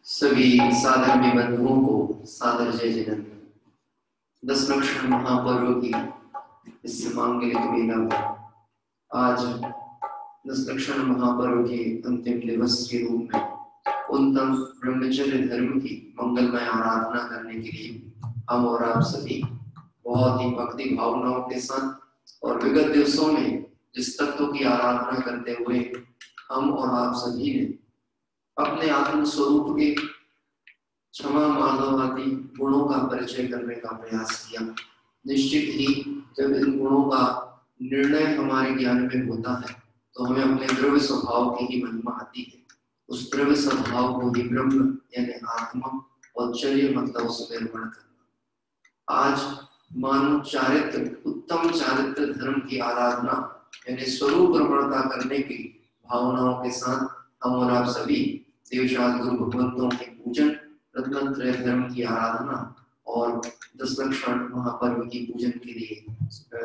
सभी साधर्म्य बंधुओं को सादर जय जगन्नाथ। 10 लक्षण महापर्व की इस मांगलिक मेला में आज 10 लक्षण महापर्व के अंतिम दिवस के रूप में उत्तम ब्रह्मचर्य धर्म की मंगलमय आराधना करने के लिए हम और आप सभी बहुत ही भक्ति भावनाओं के साथ और विगत दिवसों में जिस तत्व की आराधना करते हुए हम और आप सभी ने अपने आत्म स्वरूप के क्षमा माधव आदि गुणों का परिचय करने का प्रयास किया। निश्चित ही जब इन गुणों का निर्णय हमारे ज्ञान में होता है तो हमें अपने द्रव्य स्वभाव की ही महिमा आती है। उस द्रव्य स्वभाव को ही ब्रह्म यानी आत्मा और चर्य मतलब उसमें निर्माण करना। आज मानव चारित्र उत्तम चारित्र धर्म की आराधना यानी स्वरूप रमणता करने की भावनाओं के साथ हम और आप सभी देवशाद गुरु भगवंतों के पूजन, रत्नत्रय धर्म की आराधना और 10 लक्षण महापर्व की पूजन के लिए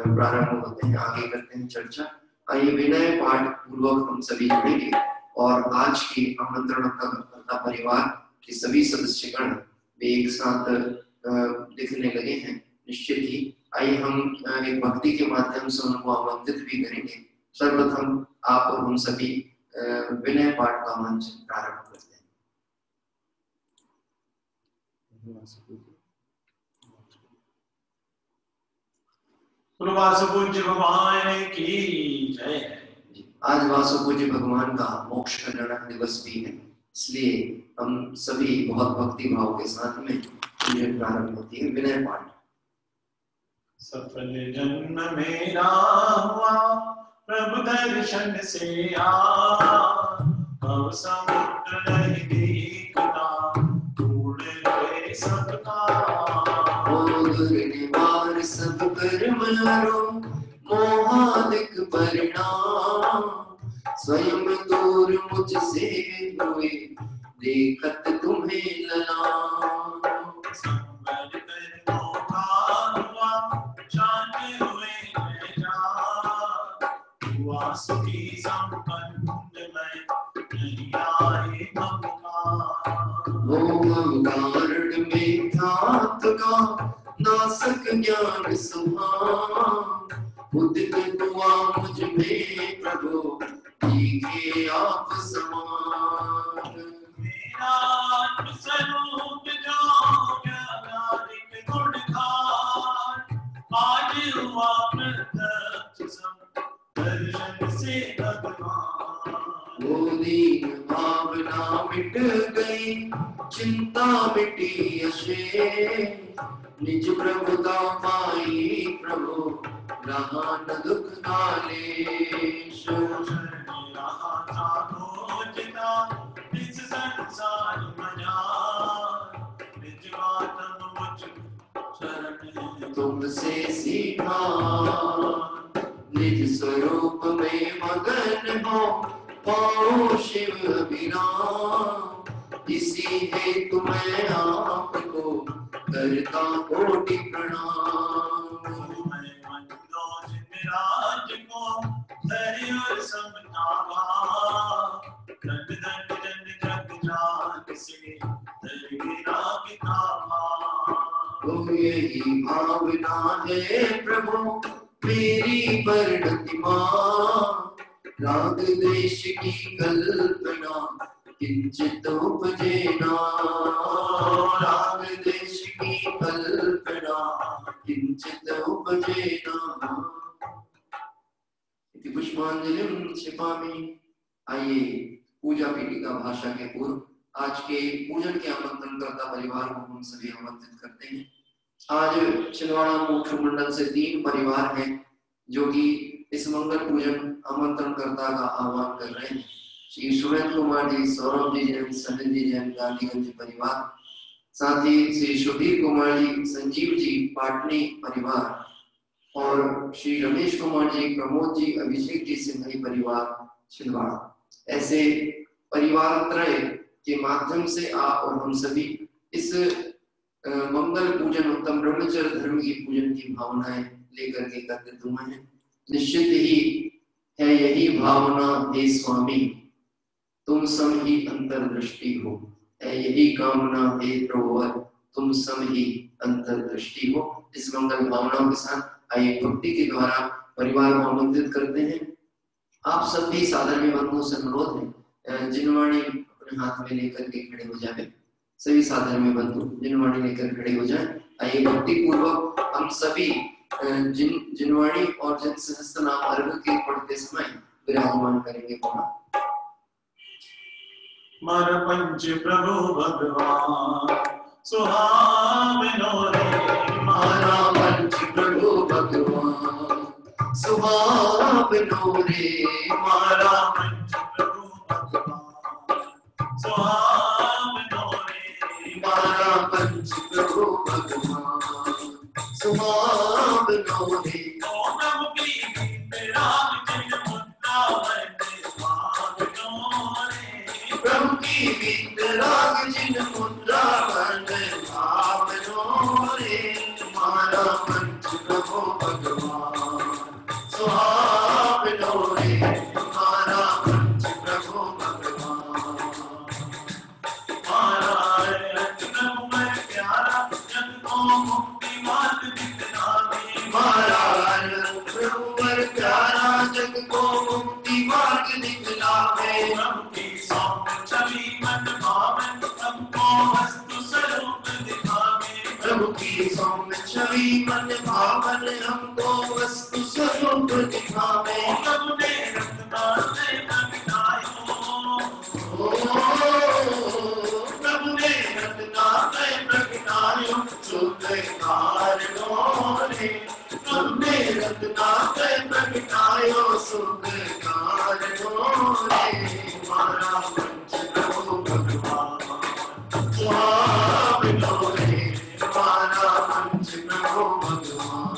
प्रारंभ होते हैं। आगे करते हैं चर्चा। आइए विनय पाठ पूर्वक हम सभी जुड़ेंगे और आज के आमंत्रणकर्ता परिवार के सभी सदस्यगण वे एक साथ दिखने लगे हैं निश्चित ही। आइए हम एक भक्ति के माध्यम से उनको आमंत्रित भी करेंगे। सर्वप्रथम आप और हम सभी विनय पाठ का मंच प्रारंभ करते हैं। वासुपूज्य भगवान की जय। आज वासुपूज्य भगवान का मोक्ष कल्याण दिवस भी है, इसलिए हम सभी बहुत भक्ति भाव के साथ में प्रारंभ होती है विनय पाठ। सफल जन्म मेरा हुआ प्रभु दर्शन से अब समुद्र नहीं दिखता तोड़ ले सबका निवार सब कर्म हरो मोहादिक परिणाम स्वयं दूर मुझसे हुए देखत तुम्हें ललाम सुखी संपन्न मैं नहीं आए कारण में ख्यात का नासक ज्ञान सुहान उदित हुआ मुझ में प्रभु दिखे आप समान। मेरा स्वरूप जो ज्ञानादिक गुण खान आज हुआ प्रत्यक्ष दर्शन से भगवान। दीन भावना मिट गई चिंता मिटी अशेष निज प्रभुता पाई प्रभु रहा न दुख कालेश। रहा था खोजता इस संसार मजान निज बात मुझ शरण तुमसे सीखा निज स्वरूप में मगन हो पाओ शिव बिना इसी हेतु मैं आपको करता कोटि प्रणाम। मैं मनोज विराज को धरि और समझावा दंड दंड दंड जग जान से धरि गिरा किताबा। तो यही भावना है प्रभु मेरी परिणति मां राग देश की कल्पना किंचित उपजे ना राग देश की कल्पना किंचित उपजे ना। इति पुष्पांजलिं क्षिपामि। आइए पूजा पीठिका भाषा के पूर्व आज के पूजन के आमंत्रणकर्ता परिवार को हम सभी आमंत्रित करते हैं। आज छिंदवाड़ा मोक्ष मंडल से 3 परिवार हैं जो कि इस मंगल पूजन आमंत्रणकर्ता का आह्वान कर रहे हैं। श्री सुरेंद्र कुमार जी, सौरभ जी जैन, सनिल जी जैन, गांधीगंज परिवार, साथ ही श्री सुधीर कुमार जी, संजीव जी पाटनी परिवार और श्री रमेश कुमार जी, प्रमोद जी, अभिषेक जी सिंघई परिवार छिंदवाड़ा। ऐसे परिवार त्रय के माध्यम से आप और हम सभी इस मंगल पूजन उत्तम ब्रह्मचर्य धर्म की पूजन की भावनाएं लेकर के एकत्रित हुए हैं। निश्चित ही है यही भावना हे स्वामी तुम सम ही अंतर्दृष्टि हो, है यही कामना हे प्रभुवर तुम सम ही अंतर्दृष्टि हो। इस मंगल भावनाओं के साथ आइए भक्ति के द्वारा परिवार को आमंत्रित करते हैं। आप सभी सादरणीय बंधुओं से अनुरोध है जिनवाणी अपने हाथ में लेकर के खड़े हो जाए। सभी साधर्म्य बंधु जिनवाणी लेकर खड़े हो जाएं। आइए भक्ति पूर्वक हम सभी जिनवाणी और जिन सहस्त्र नाम अर्घ के पढ़ते समय विराजमान करेंगे। मर पंच प्रभु भगवान सुहावनो रे मारा पंच प्रभु भगवान सुहावनो रे मारा पंच प्रभु भगवान सुहावनो रे मारा पंच प्रभु भगवान सुहावनो रे। ओम की तेरा जिन मुद्रा बंदे भागनो रे प्रभु की दिखावे, प्रभु की सौम्य छवि मन भावे, हमको वस्तु स्वरूप दिखावे। प्रभु की सौम्य छवि मन भावन हमको वस्तु स्वरूप दिखावे। प्रभु ने रत्नालय प्रगटायो, प्रभु ने रत्नालय प्रगटायो, सुख कारणों ने। प्रभु ने रत्नालय प्रगटायो, सुख कारणों ने। हमारा पंच प्रभु भगवान सुहावनो रे, हमारा पंच प्रभु भगवान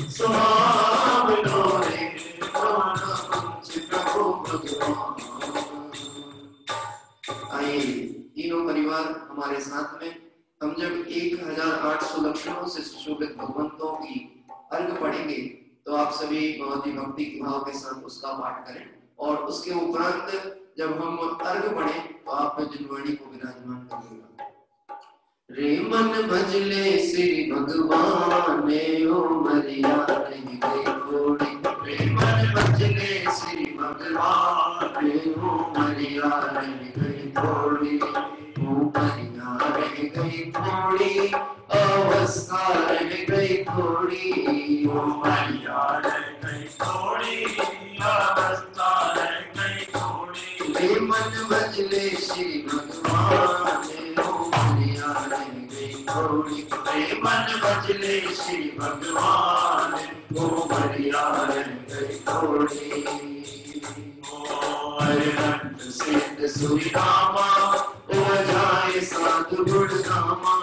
सुहावनो रे, हमारा पंच प्रभु भगवान। आइए तीनों परिवार हमारे साथ में हम जब 1800 लक्षणों से सुशोभित भगवंतों की अर्घ पढ़ेंगे तो आप सभी बहुत ही भक्ति भाव के साथ उसका पाठ करें, और उसके उपरांत जब हम अर्घ पढ़ें तो आप जिनवाणी को विराजमान करिएगा। रे मन भजले श्री भगवान ओ मरिया रही गई थोड़ी, रे मन भजले श्री भगवान ओ मरिया रही गई थोड़ी, ओ मरिया रह गई थोड़ी, अवस्था रह गई थोड़ी, ओ मरिया रह गई थोड़ी, अवस्था रह गई थोड़ी। रे मन भजले श्री भगवान ओ मरिया रह गई थोड़ी, रे मन भजले श्री भगवान ओ मरिया रह गई थोड़ी। अरहंत सिद्ध सुरिनामा ओ जाए साधु गुणगामा,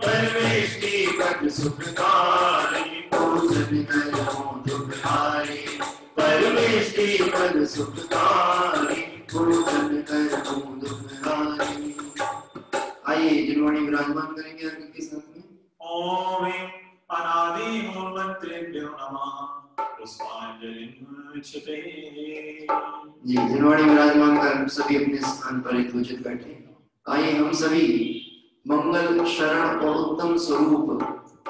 परमेश की पद सुखकारी, पूजन करो दुखहारी, परमेश की पद सुखकारी, पूजन करो दुखहारी। आइए जिनवाणी विराजमान करेंगे अर्घ के साथ में। ओम अनादि मूल मंत्रेभ्यो नमः, पुष्पांजलिं क्षिपे। जी जिनवाणी विराजमान कर सभी अपने स्थान पर यथोचित बैठे। आइए हम सभी मंगल शरण और उत्तम स्वरूप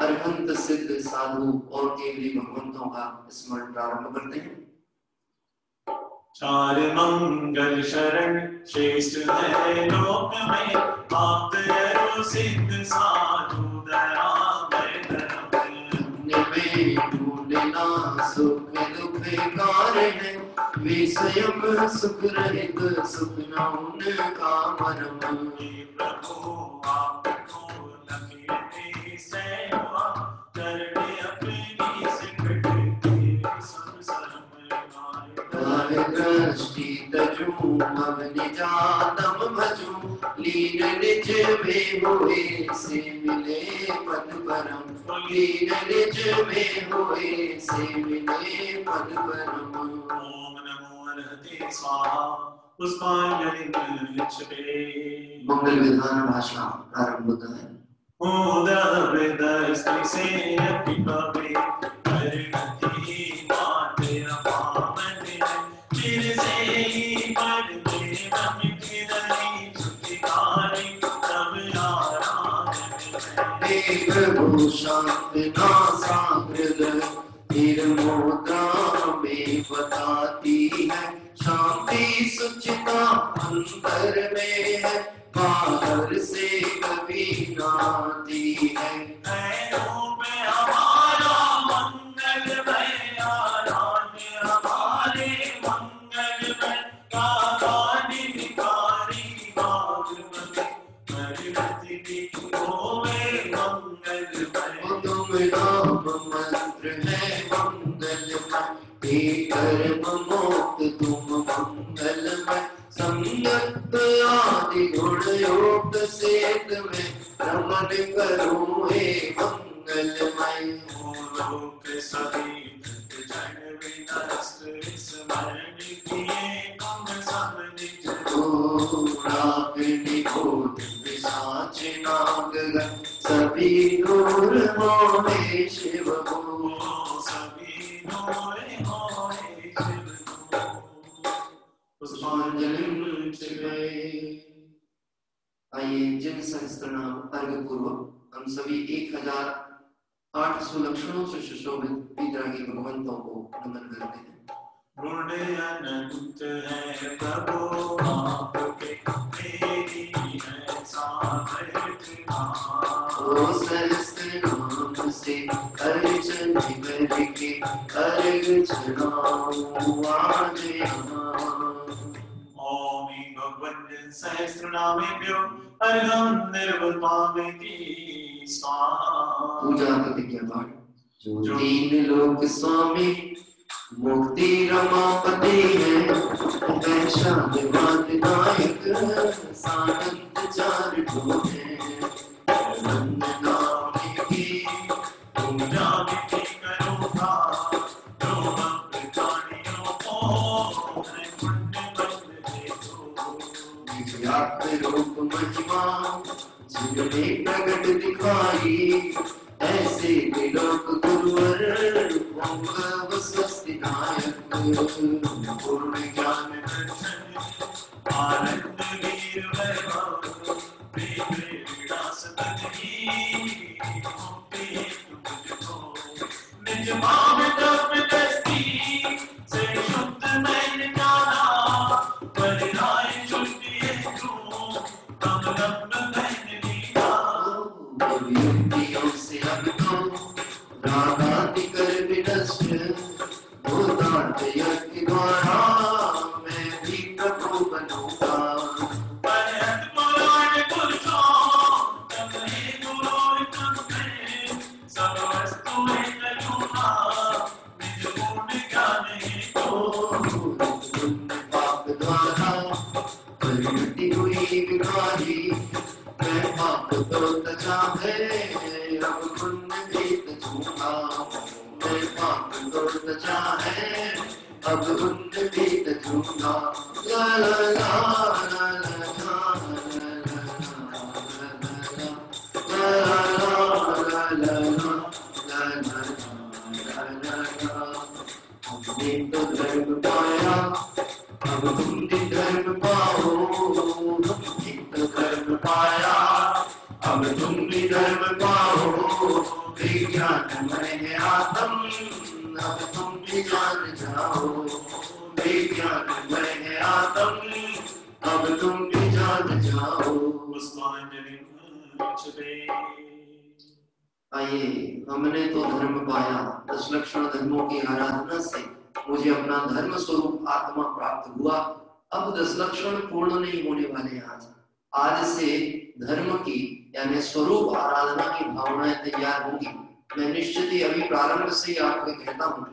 अरहंत सिद्ध साधु और केवली भगवंतों का स्मरण प्रारंभ करते हैं। चार मंगल शरण श्रेष्ठ है लोक में, आप दयालु सिद्ध साधु दयामय धर्म में ढूंढना सुख दुख कारण, वे स्वयं सुख रहित सुख न उनका मरम। प्रभु आपको लगे सेवा, करने अपनी सिकट के संसार में दृष्टि तजू अब निजातम भजू, लीन निज में हुए से मिले पद परम, लीन निज में हुए से मिले पद परम। ओम नमो अरहते स्वाहा, पुष्पांजलिं क्षिपे। मंगल विधान भाषा प्रारंभ होता है। हृदय स्त्री से पिपे, अरहती माते अपावन, चिर से ही पढ़ते नमित रही छुटकारे, तब आराधन है। प्रभु शांत नासा हृदय निर्मोदा में बताती है, शांति सुचिता अंतर में है, बाहर से कभी नाती है। रूप हमारा मंगलमय, आराध्य हमारे मंगलमय, काकानी निकारी भागवती, हरिमति की होवे मंगलमय। तुम नाम मंत्र है मंगलमय, एक कर्म मोक्त तुम मंगलमय, संयत आदि गुण योग सेत में रमन करो हे मंगलमय। लोक सभी जन विनस्त स्मरण किए, तुम सब निज पिशाच नागगण सभी दूर मोहे शिव को, सभी मोरे मोरे शिव को। पुष्पांजलिं क्षिपे। आइए जिन सहस्त्रनाम अर्घ पूर्वक हम सभी 1800 लक्षणों से सुशोभित वितरागी भगवंतों को नमन करते हैं। गुण अनंत है प्रभु आपके, मेरी है सामर्थ्य। ओ सहस्त्र नाम से अर्चन करके अर्घ चढ़ाऊं आज यहाँ। ओमी भगवन् सहस्रनामेभ्यो अर्घं निर्वपामि स्वाहा। पूजा प्रतिज्ञा पाठ। जो तीन लोक स्वामी मुक्ति रमापति है, वैशाख नायक सानंद चार ठो है। वंदना की पूजा विधि करो था, जो भक्त प्राणियों को है पुण्य बल देखो। दिव्यात्म रूप महिमा जिनने प्रकट दिखाई, ऐसे त्रिलोक गुरुवर ओंकार स्वस्ति नायक। पूर्ण ज्ञान दर्शन आनंद वीर वैभव, विलास तकही मुक्ति तुझको। निज भाव तप दृष्टि से शुद्ध मैंने जाना, परिराय शुद्धि हेतु तब लंब मैंने लिया। युक्तियों से अब तो रागादि कर विनष्ट, भूतार्थ यज्ञ द्वारा मैं भी प्रभु बनूंगा। परहत पुराण पुरुषों तब हे गुरु तुम में, सब वस्तुएं करूँगा निज गुण ज्ञान हेतु। पाप द्वारा परिणति हुई विकारी, मैं पाप तो तजा है अब पुण्य भी तजूंगा। मैं पाप तो तजा है अब पुण्य भी तजूंगा। ला ला ला ला हमने तो धर्म पाया, अब तुम भी धर्म पाओ। हमने तो धर्म पाया, अब तुम भी धर्म पाओ। विज्ञानमय है आत्म, अब तुम भी जान जाओ। विज्ञानमय है आत्म, अब तुम भी जान जाओ। पुष्पांजलि आइए, हमने तो धर्म पाया, दशलक्षण धर्मों की आराधना से मुझे अपना धर्म स्वरूप आत्मा प्राप्त हुआ। अब दशलक्षण पूर्ण नहीं होने वाले। आज से धर्म की यानी स्वरूप आराधना की भावनाएं तैयार होंगी। मैं निश्चित ही अभी प्रारंभ से ही आपको कहता हूँ,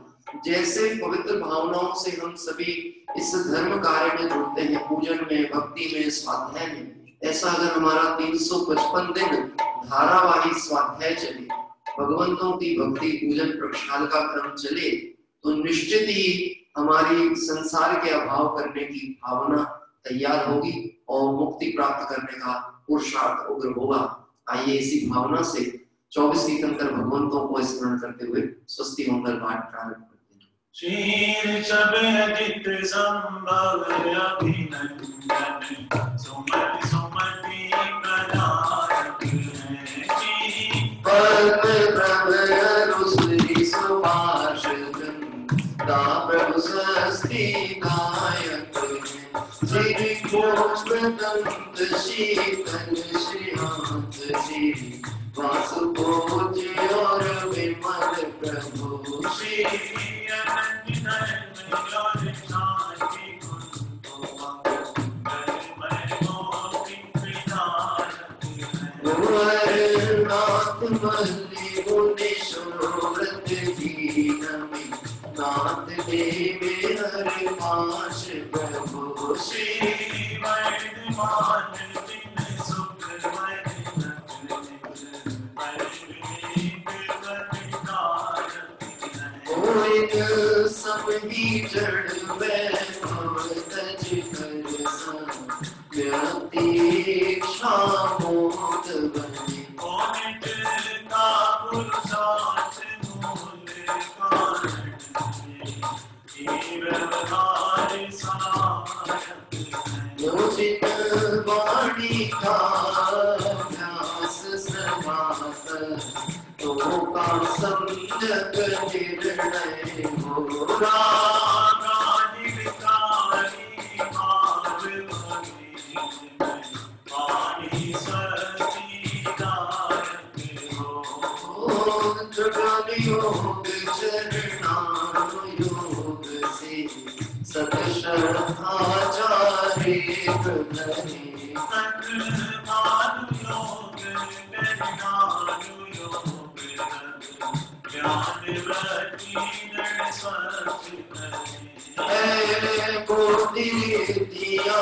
जैसे पवित्र भावनाओं से हम सभी इस धर्म कार्य में जुड़ते हैं, पूजन में, भक्ति में, स्वाध्याय में, ऐसा अगर हमारा 355 दिन धारावाही स्वाध्याय चले, भगवंतों की भक्ति, पूजन, प्रक्षाल का क्रम चले, तो निश्चित ही हमारी संसार के अभाव करने की भावना तैयार होगी और मुक्ति प्राप्त करने का पुरुषार्थ उग्र होगा। आइए इसी भावना से 24 तीर्थंकर भगवंतों को स्मरण करते हुए स्वस्ति मंगल पाठ प्रारंभ करते हैं। शील शब्दित संभव अभिनंदन, सुमति सुमति प्रदायक है जी। प्रभु स्वस्ति गायक श्री गोष्पदंत शीतल श्रीहांत श्री वासुभोज और विमल प्रभु श्री नाथ मल्ली मुनि शोरत दीन में, नाथ देवे हरि पाश प्रभु श्री वैद्यमान दिन सुख सब ही जड़ तज कर मोद बने। योजित वाणी का व्यास समास, तो का सम्यक निर्णय हो। एक धरे गोदी दिया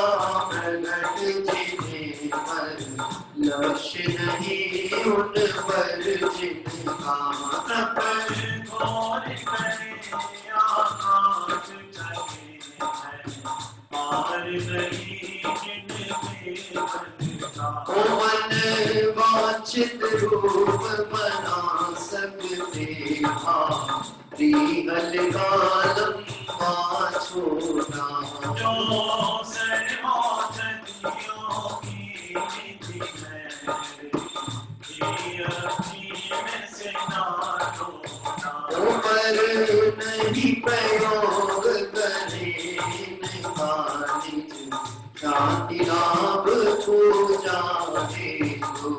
प्रगट जिन्हें पर लक्ष्य नहीं उन पर जिनका तपन घोर करे आकाश चले पार नहीं मन वांछित रूप बना सकते अलगालम छोटा जो सर्वोच्चतियों की विधि है से ना पर नहीं प्रयोग करे शांति लाभ पूजा हेतु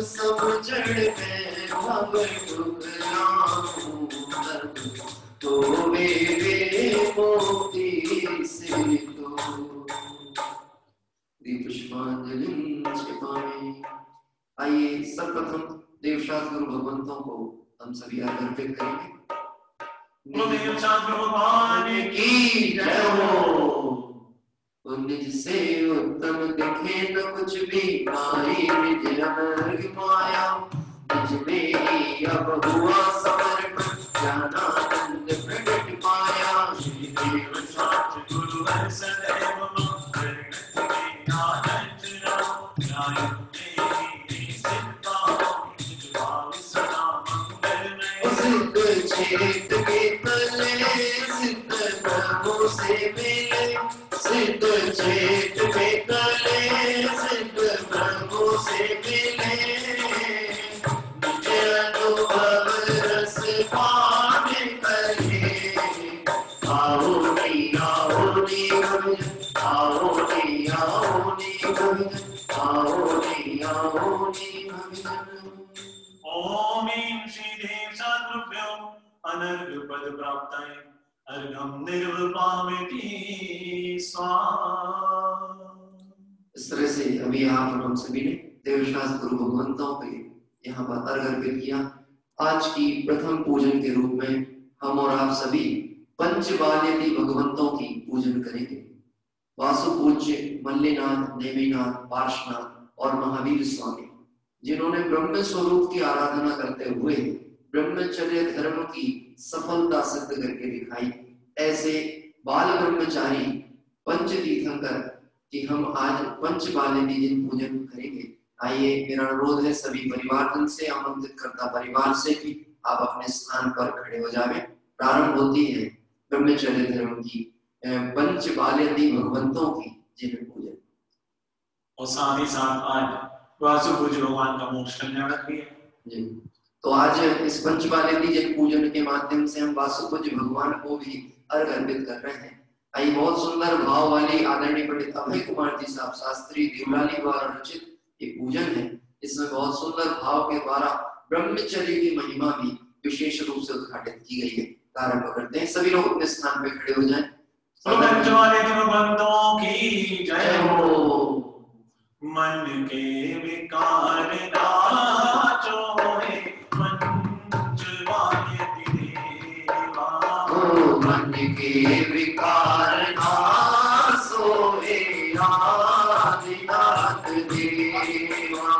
समझण में भव टुकराऊं तो वे मोती से तो पुष्पांजलि छिपावे। आइए सर्वप्रथम देवशास्त्र गुरु भगवंतों को हम सभी अर्पित करेंगे। देवशास्त्र भगवान की जय हो। निज से उत्तम दिखे न कुछ भी नारी निज अमर माया निज में ही अब हुआ समर्पण ज्ञानानंद प्रकट पाया। श्री देव शास्त्र गुरु हर सदैव सिद्ध के तले सिद्ध प्रभु से मिले सिद्ध चेत के तले सिद्ध प्रभु से मिले निज अनुभव रस पाने करे। आओ नी आओ नी भजन आओ नी भजन आओ नी भजन। ओम श्री देव सद्गुरुभ्यो अनर्घ पद प्राप्ताय अर्घम निर्वपामिति स्वाहा। इस तरह से अभी यहाँ पर हम सभी ने देवशास्त्र गुरु भगवंतों पे यहाँ पर अर्घ अर्पित किया। आज की प्रथम पूजन के रूप में हम और आप सभी पंचबाल्यदी भगवंतों की पूजन करेंगे। वासुपूज्य मल्लिनाथ, नेमिनाथ, पार्श्वनाथ और महावीर स्वामी जिन्होंने ब्रह्म स्वरूप की आराधना करते हुए ब्रह्मचर्य धर्म की सफलता सिद्ध करके दिखाई, ऐसे बाल ब्रह्मचारी पंच तीर्थंकर कि हम आज पंचबाल्यदी दिन पूजन करेंगे। आइए मेरा अनुरोध है सभी परिवारजन से, आमंत्रित करता परिवार से कि आप अपने स्थान पर खड़े हो जाएं। प्रारंभ होती है ब्रह्मचर्य धर्म की पंचबाल्यदी भगवंतों की जिन पूजन। और साथ ही साथ आज वासुपूज्य भगवान का मोक्ष कल्याण भी है जी। तो आज इस पंचबाल्यदी जन पूजन के माध्यम से हम वासुपूज्य भगवान को भी अर्घ अर्पित कर रहे हैं। आई बहुत सुंदर भाव वाली आदरणीय पंडित अभय कुमार जी साहब शास्त्री देवलाली द्वारा रचित ये पूजन है। इसमें बहुत सुंदर भाव के द्वारा ब्रह्मचर्य की महिमा भी विशेष रूप से उद्घाटित की गई है। प्रारंभ करते हैं, सभी लोग अपने स्थान पे खड़े हो जाएं। पंचबाल्यदी भगवंतों की जय हो। मन के विकार नाचो हे पंचबाल्यदी देवा। मन के विकार नाचो हे आदिनाथ देवा।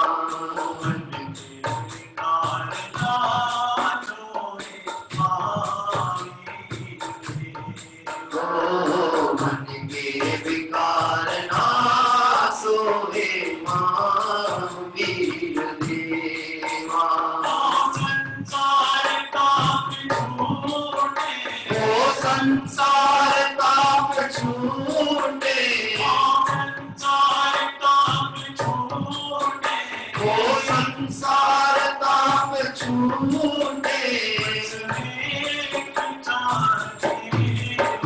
मन के विकार नाचो हे महावीर देवा। मन के विकार नाचो हे महावीर देवा। संसार ताप छूटे वो संसार ताप छूटे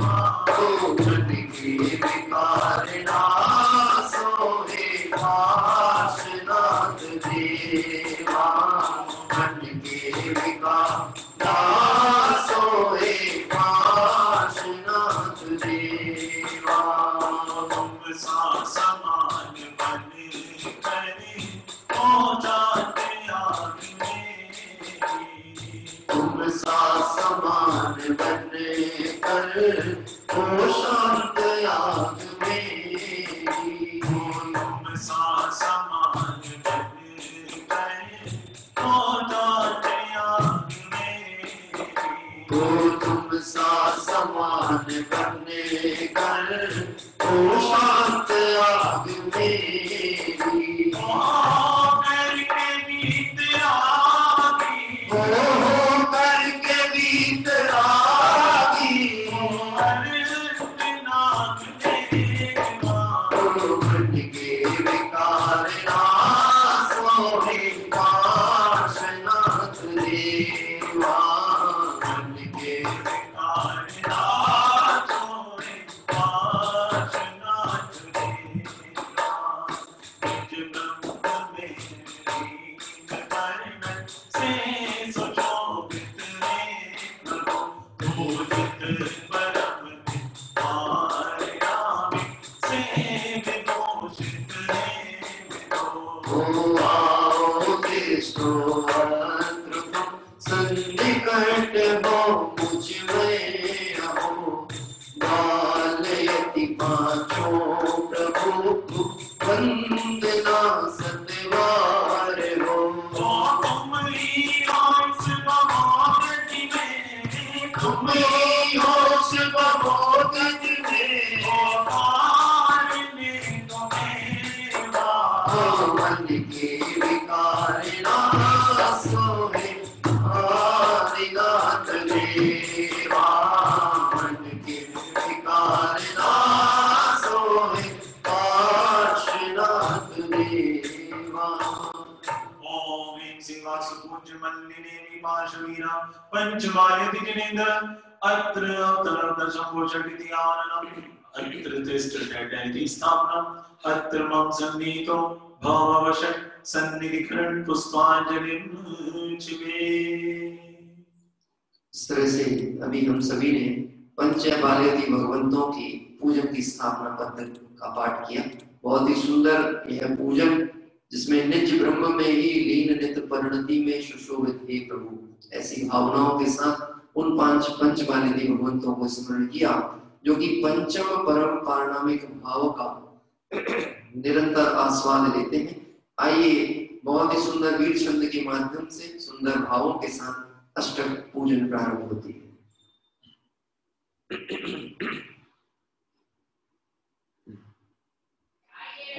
मन के विकार नासो हे पार्श्वनाथ देवा। स्तोत्र सन्निकट हो मुझ में हो बालयति पांचों प्रभु वंदना सतवार हो तुम ही हो शिव भगवती में मन के विकार नासो है आदिनाथ देवा मन के विकार नासो है काशीनाथ देवा ओम सिंहासपूज्य मल्लिने विपाशवीरा पंचमायति जिनेन्द्र अत्र अवतरं संभोषटिति आननम् अत्र तिष्ठति स्थापनम् अत्र मम सन्निहितो भववशत् सन्निधिकरण पुष्पांजलिं चिवे। इस तरह से अभी हम सभी ने पंचबालयति भगवंतों की पूजन की स्थापना पत्र का पाठ किया। बहुत ही सुंदर यह पूजन जिसमें निज ब्रह्म में ही लीन नित्य परिणति में सुशोभित हे प्रभु, ऐसी भावनाओं के साथ उन पंचबालयति भगवंतों को स्मरण किया जो कि पंचम परम पारणामिक भाव का निरंतर आस्वाद लेते हैं। आइए बहुत ही सुंदर वीर छंद के माध्यम से सुंदर भावों के साथ अष्टक पूजन प्रारंभ होती है।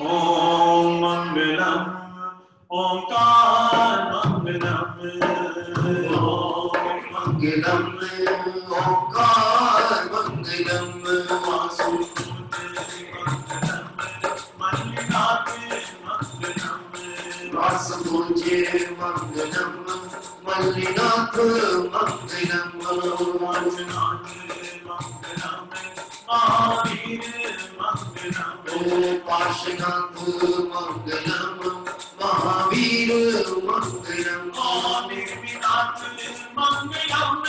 ओम मंगलम ओंकार मंगलम ओम मंगलम ओंकार मंगलम वासुदेव मंगलम मल्लिनाथ मंगलम पार्श्वनाथ मंगलम महावीर मंगलम देवीनाथ मंगलम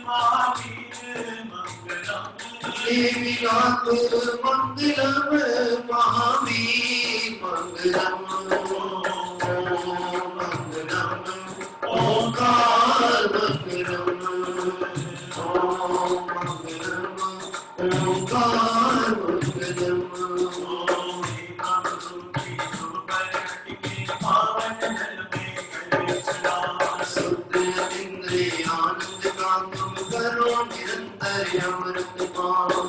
महावीर मंगलम देवीनाथ मंगलम महावीर मंगलम मंगलम ओंकार मंगलम ओंकार मंगलम शुद्ध इंद्रिय आनंद का तुम करो निरंतर अमृत पाओ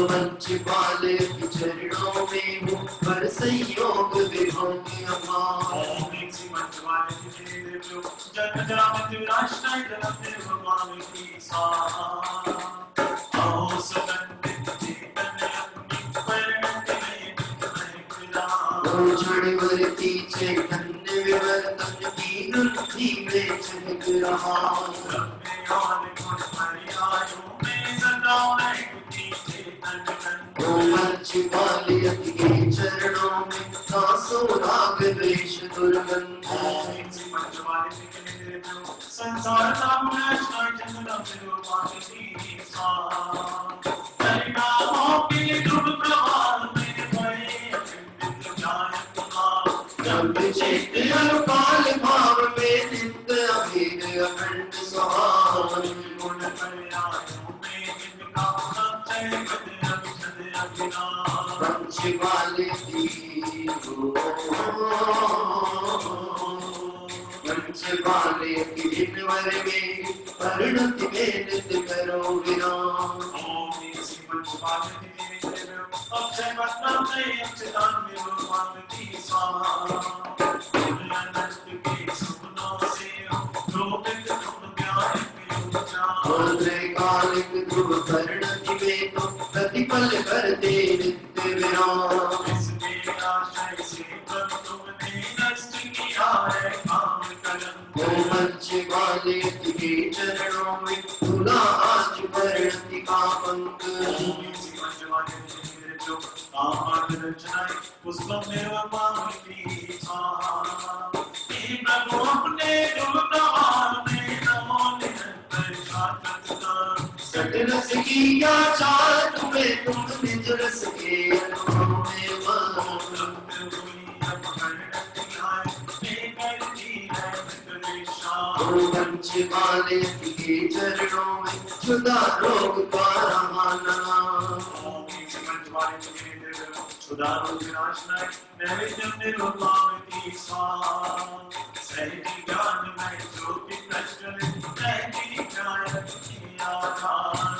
पंचपाले चरणों में हूँ पर संयोग विभूति वर्ती चैतन्य विवर्तन की वृद्धि में चमक रहा पंचपालयति के चरणों में सासो राग द्वेष दुर्गंध संसार चेत काल भाव में नित्य अभेद अखंड सहावन गुण पंचबालयति वर में परिणति में नित्य करो विराम अक्षय पत्नम से अक्षदान निर्वाणति स्वाहा नष्ट के सुनों से रोपित तुम प्यारे कालिक ध्रुव परिणति में तो प्रतिपल करते नित्य विराम इसके आशय से तुमने नष्ट किया है काम कलम पंचबालयति के चरणों में खुला आज परिणति का पंख पुष्पम निर्वाणति स्वाहा प्रभु अपने छठ रस की क्या चाल तुम्हें, तुम निज रस के अनुभव में मग्न। पंचमाले के चरणों में छुदा रोग का रहाना।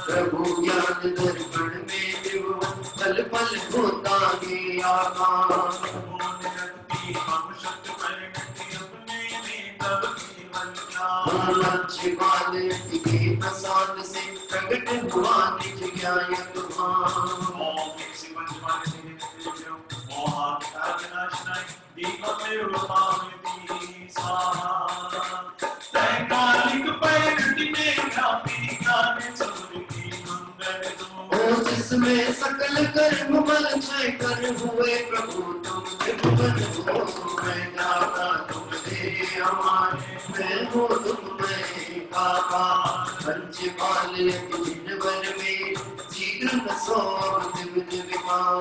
प्रभु ज्ञान दर्पण में विभुवन पल पल होता गे आकाश। पंचमाले के प्रसाद से प्रकट हुआ निज ज्ञायक भान। जिसमें सकल कर्म बल क्षय कर हुए प्रभु तुम त्रिभुवन हो। मैं दाता तुम दे हमारे, मैं हो तुम मैं काका। पंचमाले दिन भर में शीघ्र न सो दिव्य विमान।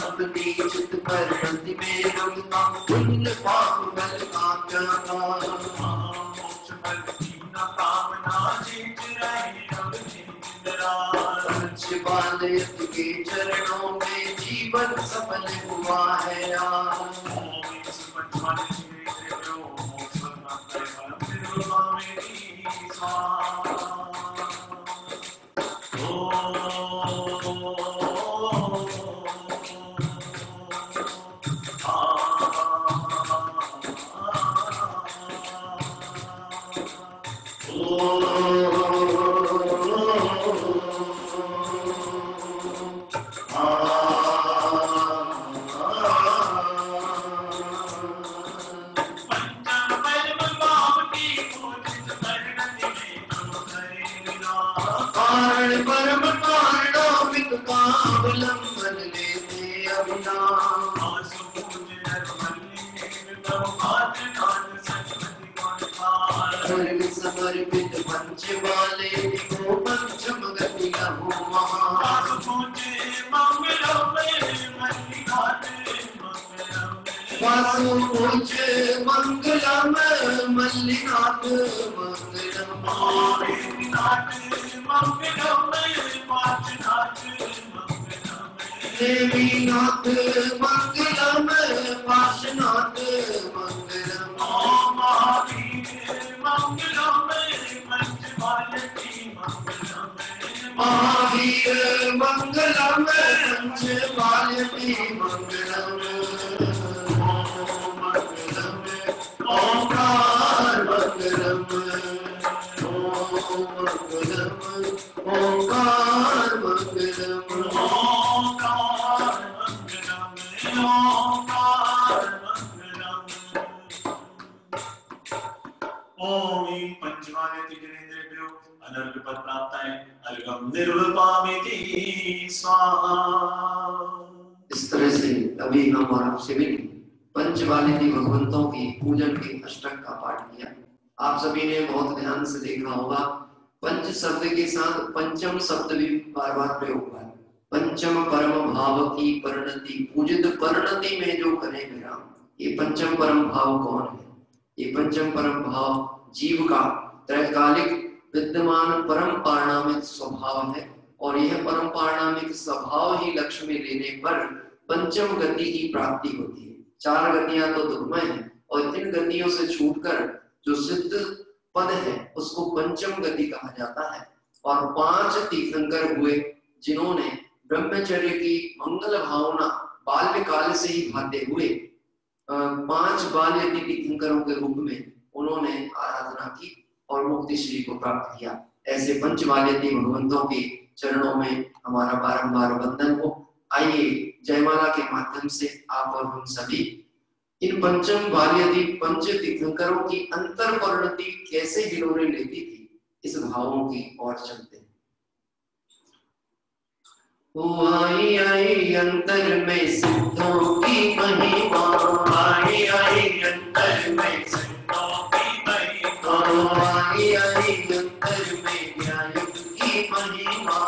अपनी चित पर रति में रमता पुण्य पाप बल का पंचमाले के चरणों में जीवन सफल हुआ है समर्पित पंचमाले को पंचम गति हो महान। वासु पूज्य मंगलम मल्लिनाथ देवीनाथ मंगलम पाशनाथ मंगलम। महावीर मंगलम पंचमालती मंगलम। ओंकार मंगलम, ओम मंगलम, ओंकार मंगलम, ओंकार मंगलम, ओंकार मंगलम। ओम पंचमाले जनेन्द्रेभ्यो अनर्घ पद प्राप्ताय अर्घम निर्वपामिति स्वाहा। इस तरह से अभी हम और आप सभी ने पंचमालिनी भगवंतों की पूजन के अष्टक का पाठ किया। आप सभी ने बहुत ध्यान से देखा होगा, पंच शब्द के साथ पंचम शब्द भी बार बार प्रयोग हुआ है। पंचम परम भाव की परिणति, पूजित परिणति में जो करे विराम। ये पंचम परम भाव कौन है? ये पंचम परम भाव जीव का त्रैकालिक विद्यमान परम पारणामिक स्वभाव है, और यह परम पारणामिक स्वभाव ही लक्ष्य में लेने पर पंचम गति की प्राप्ति होती है। चार गतियां तो दुर्मय है, और इन गतियों से छूटकर जो सिद्ध पद है उसको पंचम गति कहा जाता है। और 5 तीर्थंकर हुए जिन्होंने ब्रह्मचर्य की मंगल भावना बाल्यकाल से ही भाते हुए 5 बाल्य तीर्थंकरों के रूप में उन्होंने आराधना की और मुक्ति श्री को प्राप्त किया। ऐसे पंचमाल्यती भगवंतों के चरणों में हमारा बारंबार वंदन हो। आइए जयमाला के माध्यम से आप और हम सभी इन पंचम बाल्यती पंच तीर्थंकरों की अंतर परिणति कैसे हिलोरे लेती थी, इस भावों की ओर चलते हैं। ओ आई आई अंतर में सिद्धों की महिमा, आई आई अंतर में सिद्धों की महिमा, आई आई अंतर में न्यायक की महिमा,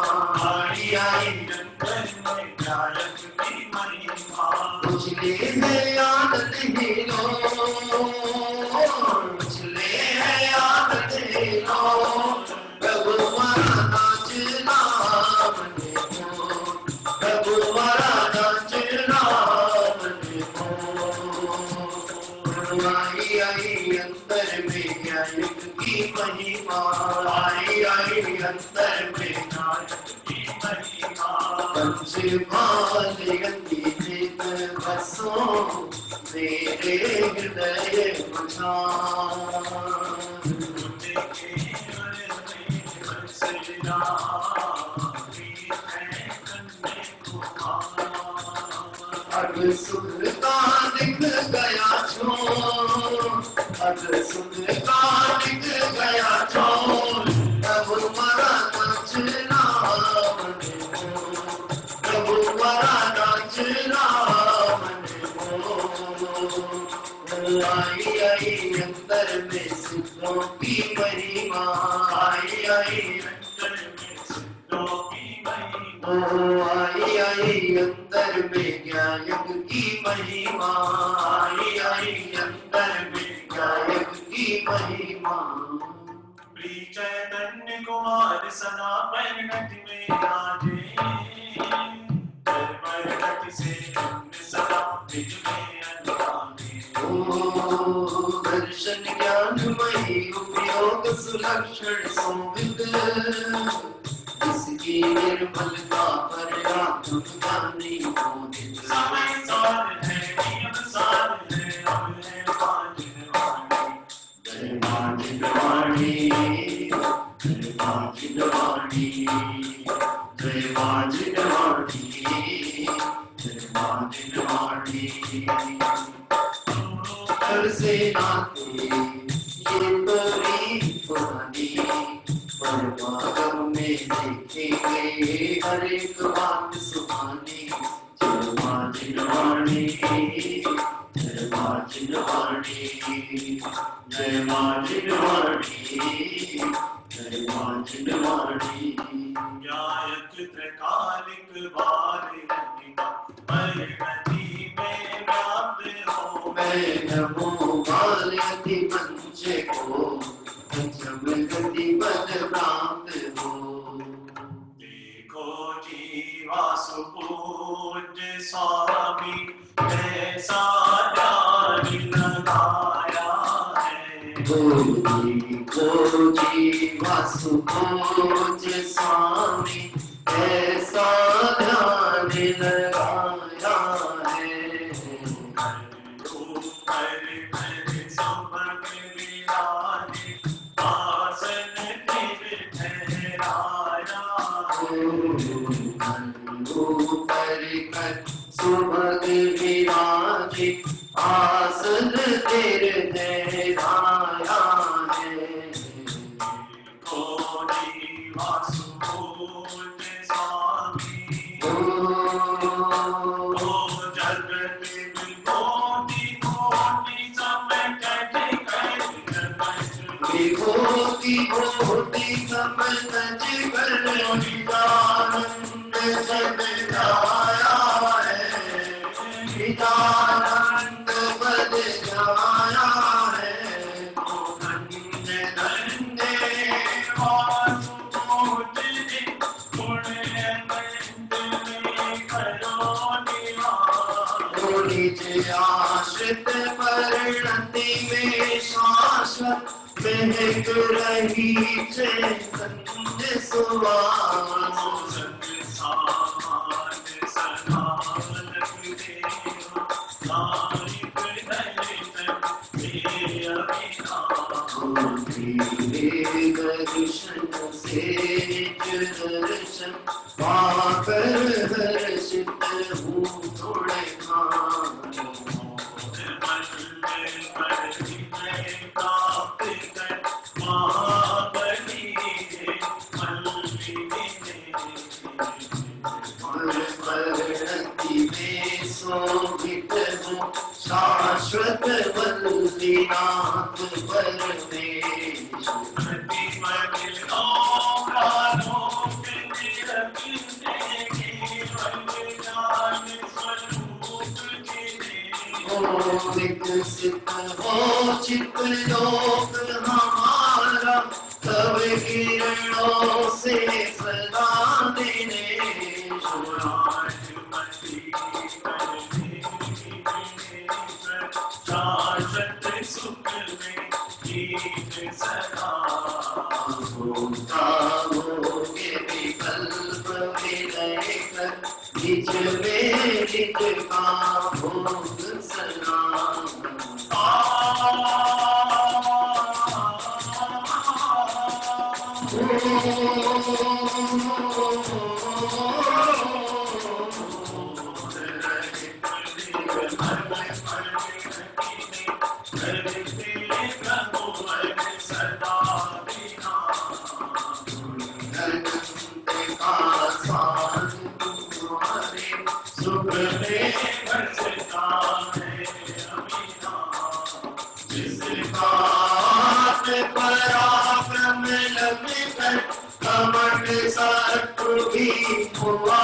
आई आई अंतर में न्यायक की महिमा। उछले है आदत ही लो, उछले है आदत ही लो, प्रभु मारा नाचना बने हो, प्रभु मारा नाचना बने हो। आई आई अंतर में न्यायक की महिमा, आई आई अंतर में न्यायक की महिमा। पंचमालयति चित बसो मेरे हृदय मझार, अब सुख का दिख गया छो, अब सुख का दिख गया छो, प्रभु मरा नाचना बने हो, प्रभु मरा नाचना बने हो। आई आई अंतर में सिद्धों की महिमा, आई आई अंतर में सिद्धों की महिमा, आई आई अंतर में न्यायक की महिमा, आई आई अंतर में न्यायक की महिमा। श्री चैतन्य कुमार सदा परिणति में राजे, परिणति से अन्य सदा निज में अनुरागे। ओ दर्शन ज्ञानमयी उपयोग सुलक्षण संविद, इसकी निर्मलता पर आत्म ज्ञानी मोहित। समय सार है नियम सार है, अब है वाणी। जय वाणी, जय वाणी, जय वाणी, जय वाणी। घर से आते ये तोरी पुरानी, परमागम में देखेंगे हर एक बात सुहानी। जय वाणी, जय वाणी, जय वाणी, जय वाणी। न्यायक त्रिकालिक बालिका, परिणति में व्याप्त हो। मैं नमो बालयति पंचे को, पंचम गति पद प्राप्त हो। देखो जीवा सुपूज्य स्वामी, ऐसा ज्ञान लगाया है। को जीवा सुपूज्य स्वामी, ऐसा ध्यान लगाया है। सुभग विराजे, आसन तेरे ठहराया है। विभूति भूति समझ कर निदानंद जग जाया है, निदानंद बद जाया है। धन्य धन्य निज आश्रित परिणति में शाश्वत महक रही चैतन्य सुवास। दर्शन से निज दर्शन पाकर हर्षित हूँ थोड़े शाश्वत वल्लीनाथ परमेश विकसित हो चित्त लोक हमारा तब किरणों से सदा दिनेश शाश्वत सुख में गीत सदा भोगे विकल्प विलय कर निज में निज का भोग सना पराक्रम लभित कमट सत्व भी हुआ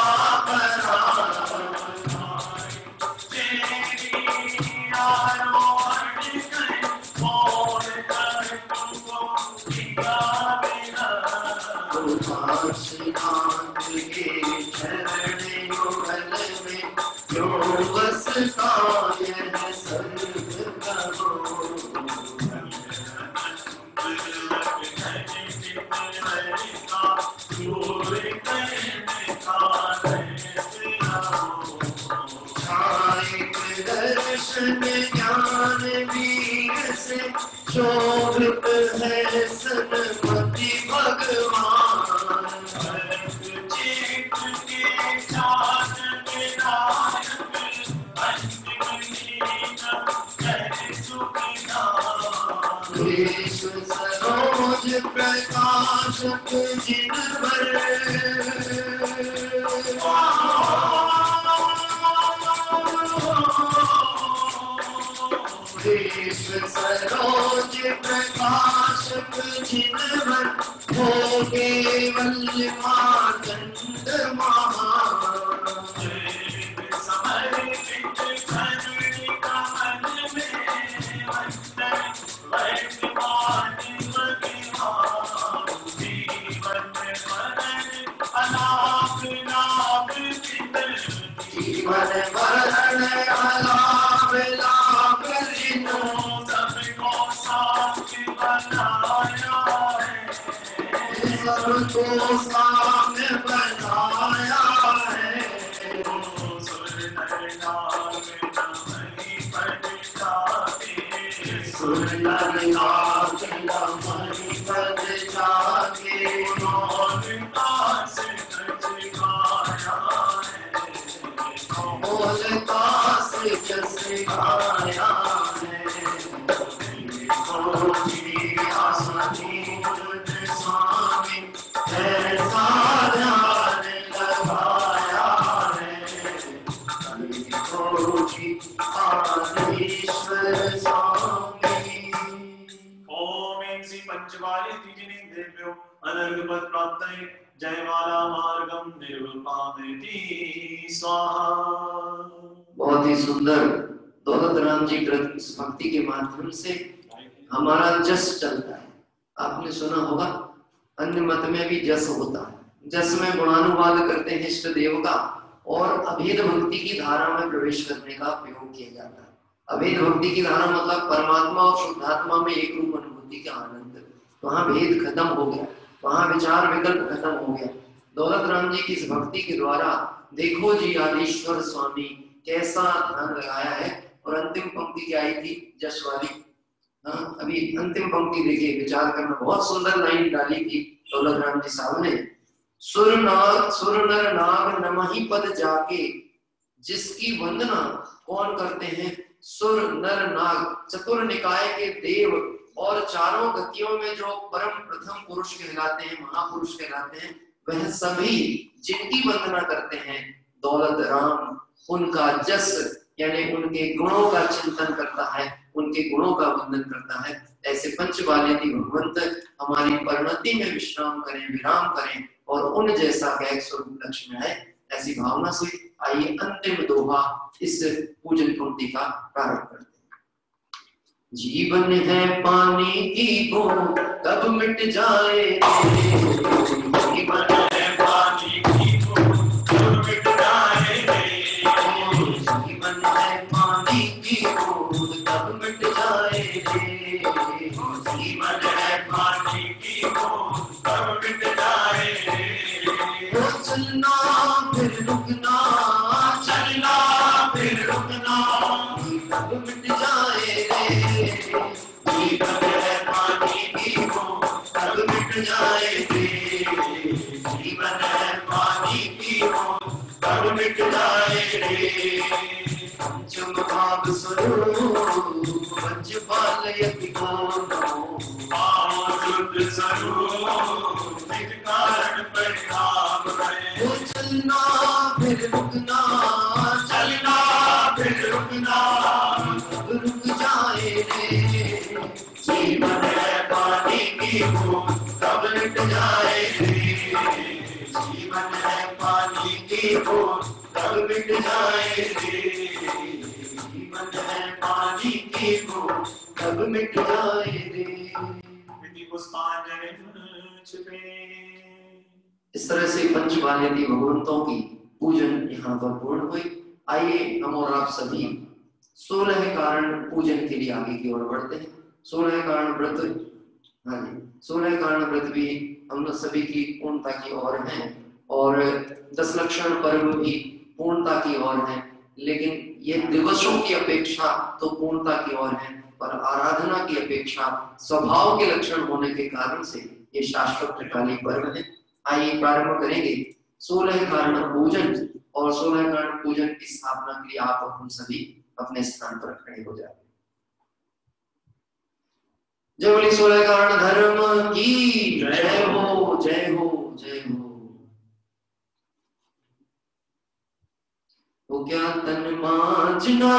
ज्ञान वीर से शोभित है सन्मति भगवान विश्व सरोज प्रकाशक जिन भर विश्व सरोज प्रकाशक जिन भर हो केवल मार्कंड महान जीवन भरण अलाप लाभ लिनो सबको साथ बनाया है सबको साथ बनाया है सुरनाथ मणि पद जाके सिखाया है स्वामी ऐसा ध्यान लगाया है ईश्वर स्वामी ओम ऐसी पंचवारी तीजनी देव्यो अनर्घ पद प्राप्त जयमाला मार्गम निर्विपामेति स्वाहा। बहुत ही सुंदर दौलत राम जी भक्ति के माध्यम से हमारा जस चलता है। आपने सुना होगा अन्य मत में भी जस होता है। जस में गुणानुवाद करते हैं इष्ट देव का और अभेद भक्ति की धारा में प्रवेश करने का प्रयोग किया जाता है। अभेद भक्ति की धारा मतलब परमात्मा और शुद्धात्मा में एक रूप अनुभूति का आनंद। वहां भेद खत्म हो गया, वहां विचार विकल्प खत्म हो गया। दौलत राम जी की इस भक्ति के द्वारा देखो जी आदिश्वर स्वामी कैसा ध्यान लगाया है। और अंतिम पंक्ति क्या आई थी जश वाली, अभी अंतिम पंक्ति देखिए, विचार करना। बहुत सुंदर लाइन डाली थी दौलत राम जी साहब ने। सुर नर नाग नमहि पद जाके, जिसकी वंदना कौन करते हैं? सुर नर नाग, चतुर निकाय के देव और चारों गतियों में जो परम प्रथम पुरुष कहलाते हैं, महापुरुष कहलाते हैं, वह सभी जिनकी वंदना करते हैं दौलत राम, उनका जस यानी उनके गुणों का चिंतन करता है, उनके गुणों का वंदन करता है। ऐसे पंचबाल्यति भगवंत हमारी परिणति में विश्राम करें, विराम करें और उन जैसा कैक स्वरूप लक्ष्य में है, ऐसी भावना से आइए अंतिम दोहा इस पूजन पंक्ति का प्रारंभ करते हैं। जीवन है पानी की बूंद कब मिट जाए, जीवन है पानी की बूंद कब मिट जाए, जीवन है पानी की बूंद कब मिट जाए, जीवन है पानी की बूंद कब मिट जाए, चलना फिर रुकना, चलना फिर रुकना कब मिट जाए रे, जीवन है पानी की बूंद कब मिट जाए रे, जीवन है पानी की बूंद कब मिट जाए रे, पंचम भाग स्वरूप पंचबालयति कोनो, आओ रुद्र स्वरूप निज कारण परिणाम है, वो चलना फिर रुकना, चलना फिर रुकना कब रुक जाए रे, जीवन है पानी की बूंद कब मिट जाए रे, जीवन है पानी की बूंद कब मिट जाए रे, जीवन है पानी की बूंद कब मिट जाए रे। इस तरह से पंचबाल्यति भगवंतों की पूजन यहाँ पर पूर्ण हुई। आइए हम और आप सभी 16 कारण पूजन के लिए आगे की ओर बढ़ते हैं। 16 कारण व्रत, हाँ जी, 16 कारण व्रत भी हम सभी की पूर्णता की ओर हैं और 10 लक्षण पर्व भी पूर्णता की ओर है, लेकिन ये दिवसों की अपेक्षा तो पूर्णता की ओर है, पर आराधना की अपेक्षा स्वभाव के लक्षण होने के कारण से ये शाश्वत त्रिकाली पर्व है। आइए प्रारंभ करेंगे 16 कारण पूजन, और 16 कारण पूजन की स्थापना के लिए आप और हम सभी अपने स्थान पर खड़े हो जाए। जय बोली 16 कारण धर्म की जय हो, जय हो, जय हो। वो क्या तन मांझना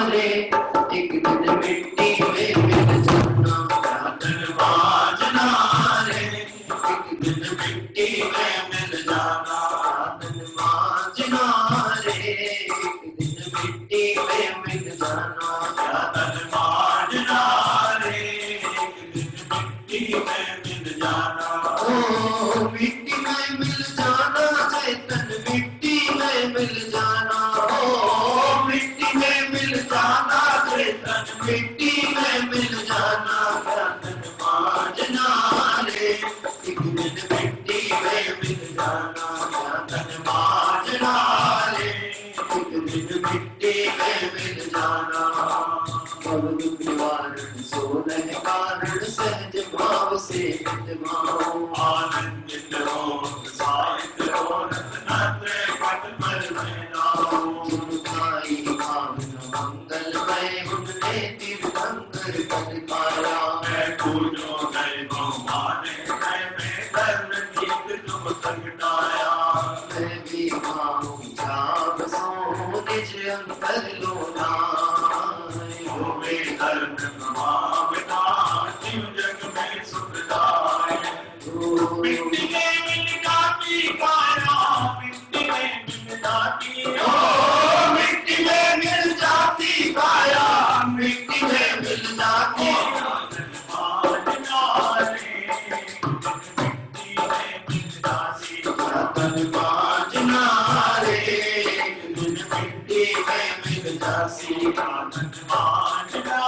रे, एक दिन मिट्टी में मिल जाना, क्या तन मांझना रे, एक दिन मिट्टी में मिल जाना, तन मांझना रे, एक दिन मिट्टी में मिल जाना, क्या तन मांझना रे, एक दिन मिट्टी में मिल जाना, ओ मिट्टी में मिल जाना, चेतन मिट्टी में मिल जाना, ओ मिट्टी में मिल जाना, चेतन मिट्टी में मिल जाना, क्या तन मांझना रे, एक दिन मिट्टी में मिल जाना, क्या तन मांझना रे, एक दिन मिट्टी में मिल जाना, भव दुख निवारण 16 कारण सहज भाव से विद्यमाओ, आनंदित हो साहित हो रत्नत्र पट पर महनाओ, सुखाई भावना मंगलमय उनने तीर्थंकर पद पाया, मैं पूजो गए भगवाने मैं धर्म गीत तुम संगटाया, मैं भी भाऊ जाग सो निज अंतर लो नाय, हो वे धर्म भावना जीव जग में सुखदाय, मिट्टी में मिल जाती काया, मिट्टी में मिल जाती, ओ मिट्टी में मिल जाती काया, मिट्टी में मिल जाती, तन मांझना रे, एक दिन मिट्टी में मिल जासी, तन मांझना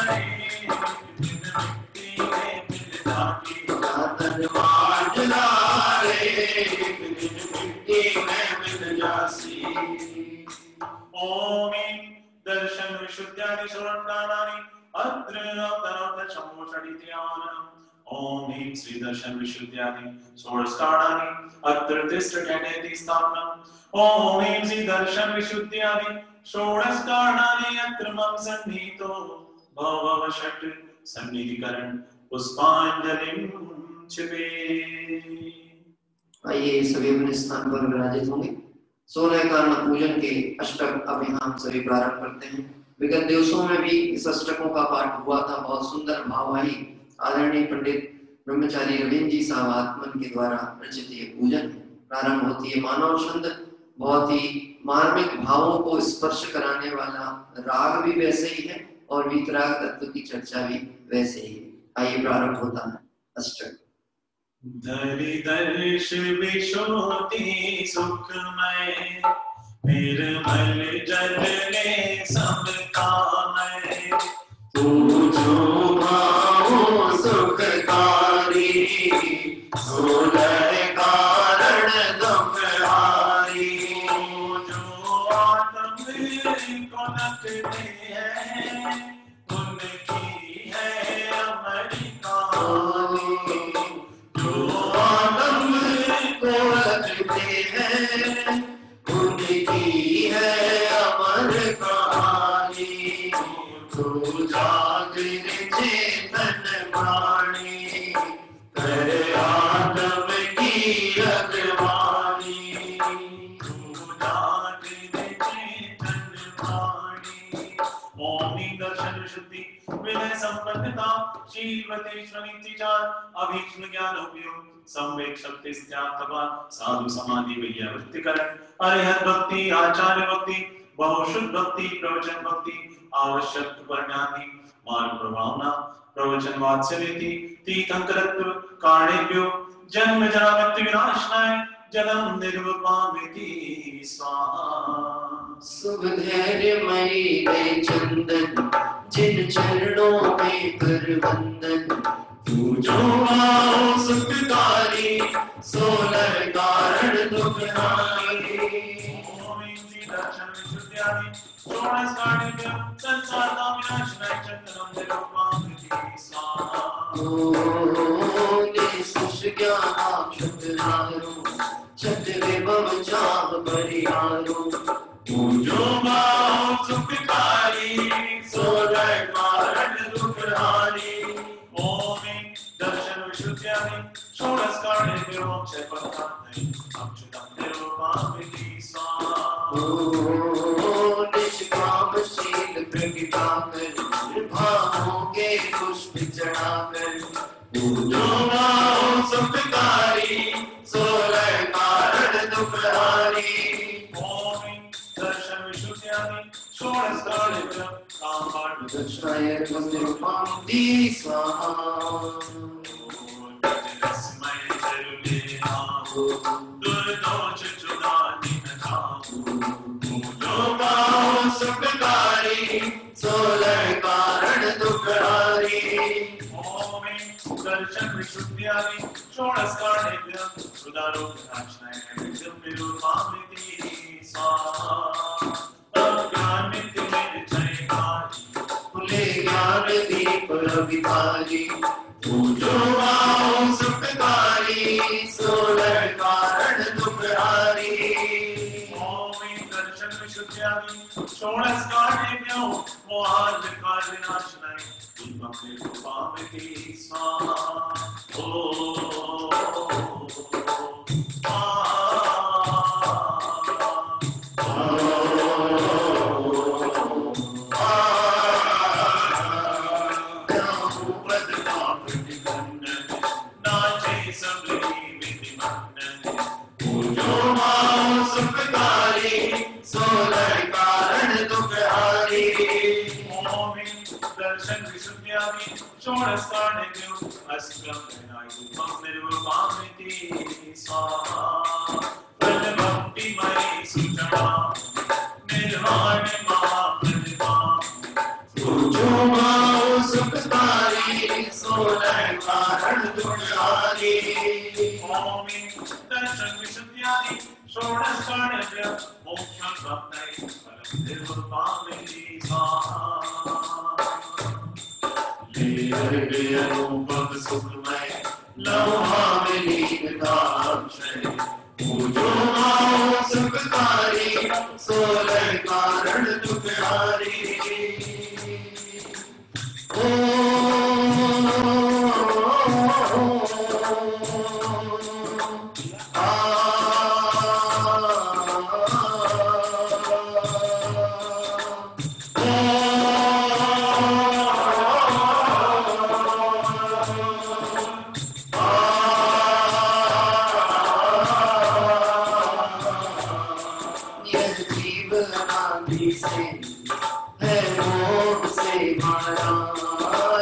रे, एक दिन मिट्टी में मिल जाती, तन मांझना रे, एक दिन मिट्टी में मिल जासी। ओम दर्शन विशुद्ध्यानि सुरंडानानि अत्र अवतरत चमोचडित्यान, ओम श्री दर्शन विशुद्ध्यानि षोडशकारणानि अत्र तिष्ठति स्थापनम्, ओम श्री दर्शन विशुद्ध्यानि षोडशकारणानि अत्र मम सन्निहितो भव षट् सन्निधिकरण पुष्पांजलिं छिपे। आइए सभी अपने स्थान पर विराजित होंगे। 16 कारण पूजन के अष्टक अब यहाँ हम सभी प्रारंभ करते हैं। विगत दिवसों में भी इस अष्टकों का पाठ हुआ था, बहुत सुंदर भाववाही आदरणीय पंडित ब्रह्मचारी रविंद्र जी साहब आत्मन के द्वारा रचित ये पूजन प्रारंभ होती है। मानव छंद बहुत ही मार्मिक भावों को स्पर्श कराने वाला राग भी वैसे ही है और वीतराग तत्व की चर्चा भी वैसे ही है। आइए प्रारंभ होता है अष्टक। दर्श विशोधि सुखमय निर्मल जल ने सब कामय तू जो भाव सुखकारी 16 कारण दुखहारी। जो आत्म को नकले हैं उनकी है अमरी कहानी। जो आत्म को रखते हैं उनकी है अमर कहानी। तू जागृत चेतन प्राणी कर आत्म की अगवानी। तू जागृत चेतन प्राणी। मौनी दर्शन शुद्धि विनय संपन्नता शीलवतेश्वरी विचार अभीक्ष्ण ज्ञान उपयोग संवेग शक्ति त्यागवा साधु समाधि विद्यावृत्ति करण अरिहत भक्ति आचार्य भक्ति बहुशुद्ध भक्ति प्रवचन भक्ति आवश्यक वर्णादि मार्ग प्रभावना प्रवचन वात्सल्यति तीर्थंकरत्व कारणेभ्यो जन्म जरा मृत्यु विनाशनाय जन्म निर्वपामिति स्वाहा। शुभ धैर्य मई दे चंदन जिन चरणों में कर वंदन। तू जो आओ सुखकारी 16 कारण दुखहारी। दर्शन विशुद्ध्यादि षोडश कारणेभ्यो संसारता विनाशनाय चंदनं निर्वपामिति स्वाहा। छत विभव चाह परिहारो। जो भाव सुखकारी 16 कारण दुखहारी। ओम दर्शन विशुद्ध्यादि षोडश कारणेभ्यो मोक्षः पदार्थाय अच्युतं निर्वपामिति स्वाहा। निष्कामशील प्रगटाकर भावों के पुष्प चढ़ाकर। जो भाव सुखकारी 16 कारण दुखहारी। ओम दर्शन विशुद्ध्यादि षोडश कारणेभ्यो कामार्थ दक्षाय निर्वपामिति स्वाहा। तस्मै जरुले नामो दुर्दोष चुदानि न खामो। जो भाव सुखकारी 16 कारण दुखहारी। ओम दर्शन विशुद्ध्यादि षोडश कारणेभ्यो सुदारोग्यनाशनाय नैवेद्यं निरूपामिति स्वाहा। अज्ञानित निर्जयकारी खुले ज्ञान दीप रविकारी। तू जो आओ सुखकारी 16 कारण दुखहारी। ओम दर्शन विशुद्ध्यादि षोडश कारणेभ्यो मोहांधकार विनाशनाय दीपं निरूपामिति स्वाहा। सुखकारी 16 कारण दुखहारी। दर्शन विशुद्ध्यादि षोडश कारणेभ्यो अष्टम विनायकं निर्वपामिति स्वाहा। फल भक्तिमयी सुचना निर्वाण महाप्रतिभा। तू जो आओ सुखकारी 16 कारण दुखहारी। ओम दर्शन विशुद्ध्यादि षोडश कारणेभ्यो मोक्षं प्राप्तये फलं निर्वपामिति स्वाहा। ले रूपम सुखमय लौहा में लीन दाक्षय। तू जो आओ सुखकारी 16 कारण दुखहारी।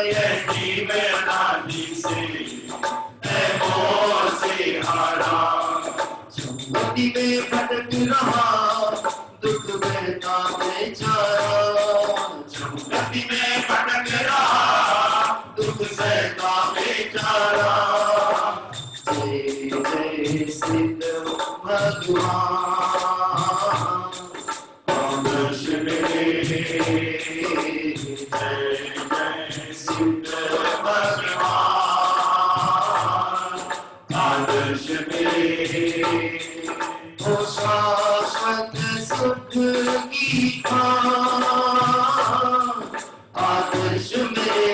यही बेदानी से है मोह से हारा। संगति में भटक रहा दुख बहता बेचारा। संगति में भटक रहा दुख सहता बेचारा। जय जय सिद्ध भगवान आदर्श मेरे। जय जय सिद्ध भगवान आदर्श मेरे। ओ शाश्वत सुख की खान आदर्श में।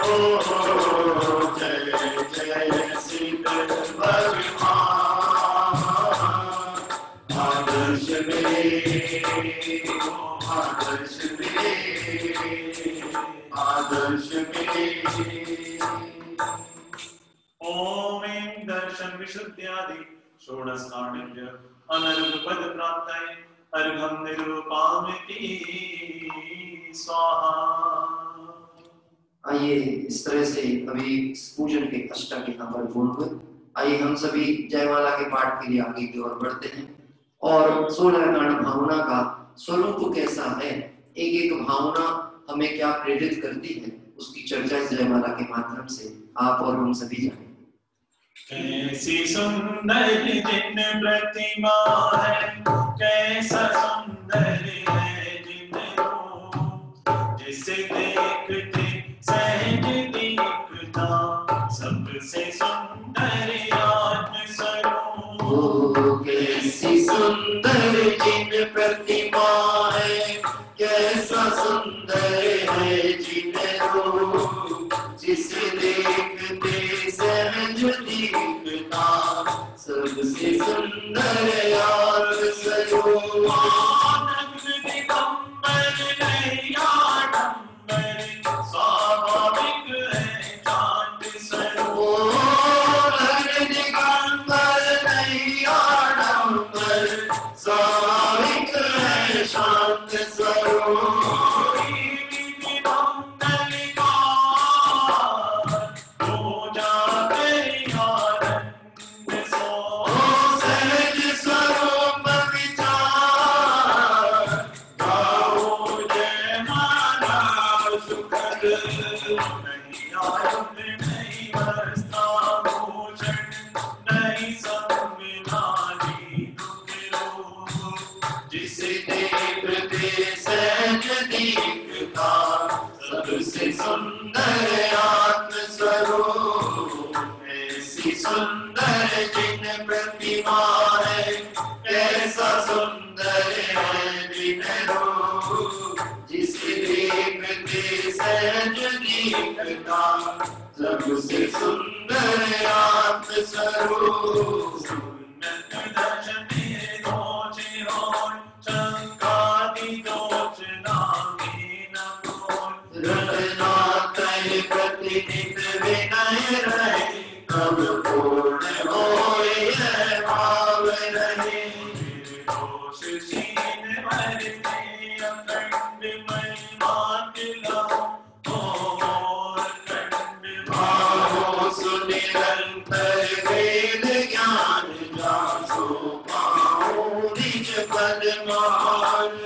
ओ जय जय सिद्ध भगवान आदर्श मेरे। आदर्श मेरे। आदर्श मेरे। ओम ऐं दर्शन विशुद्ध्यादि षोडशकांडज्ञ अनर्घ पद प्राप्ताय अर्घं निरूपामिति स्वाहा। आइए इस तरह से अभी इस पूजन के अष्टक यहाँ पर पूर्ण हुए। आइए हम सभी जयमाला के पाठ के लिए आगे की ओर बढ़ते हैं और 16 कांड भावना का स्वरूप कैसा है, एक एक भावना हमें क्या प्रेरित करती है, उसकी चर्चा इस जयमाला के माध्यम से आप और हम सभी जानें। कैसी सुंदर जिन प्रतिमा है, कैसा सुंदर है जिन रूप, जिसे देखते सहज दीखता सबसे सुंदर आत्म स्वरूप। कैसी सुंदर जिन प्रतिमा है, कैसा सुंदर है जिन रूप, जिसे देखते सहज दीखता सबसे सुंदर आत्म स्वरूप। स्वाभाविक है चांद स्वरूप। स्वाभाविक है शांत स्वरूप। सबसे सुंदर आत्म स्वरूप। ऐसी सुंदर जिन प्रतिमा है, कैसा सुंदर है जिन रूप, जिसे देखते सहज दीखता सबसे सुंदर आत्म स्वरूप। प्रतिनिध विनय रहे, कब पूर्ण होए यह भाव रहे। दोष छीन मरते अखंड महिमा दिलाओ, ओ अखंड भावो सुनिरंतर वेद ज्ञान जासो पाओ निज पद मान।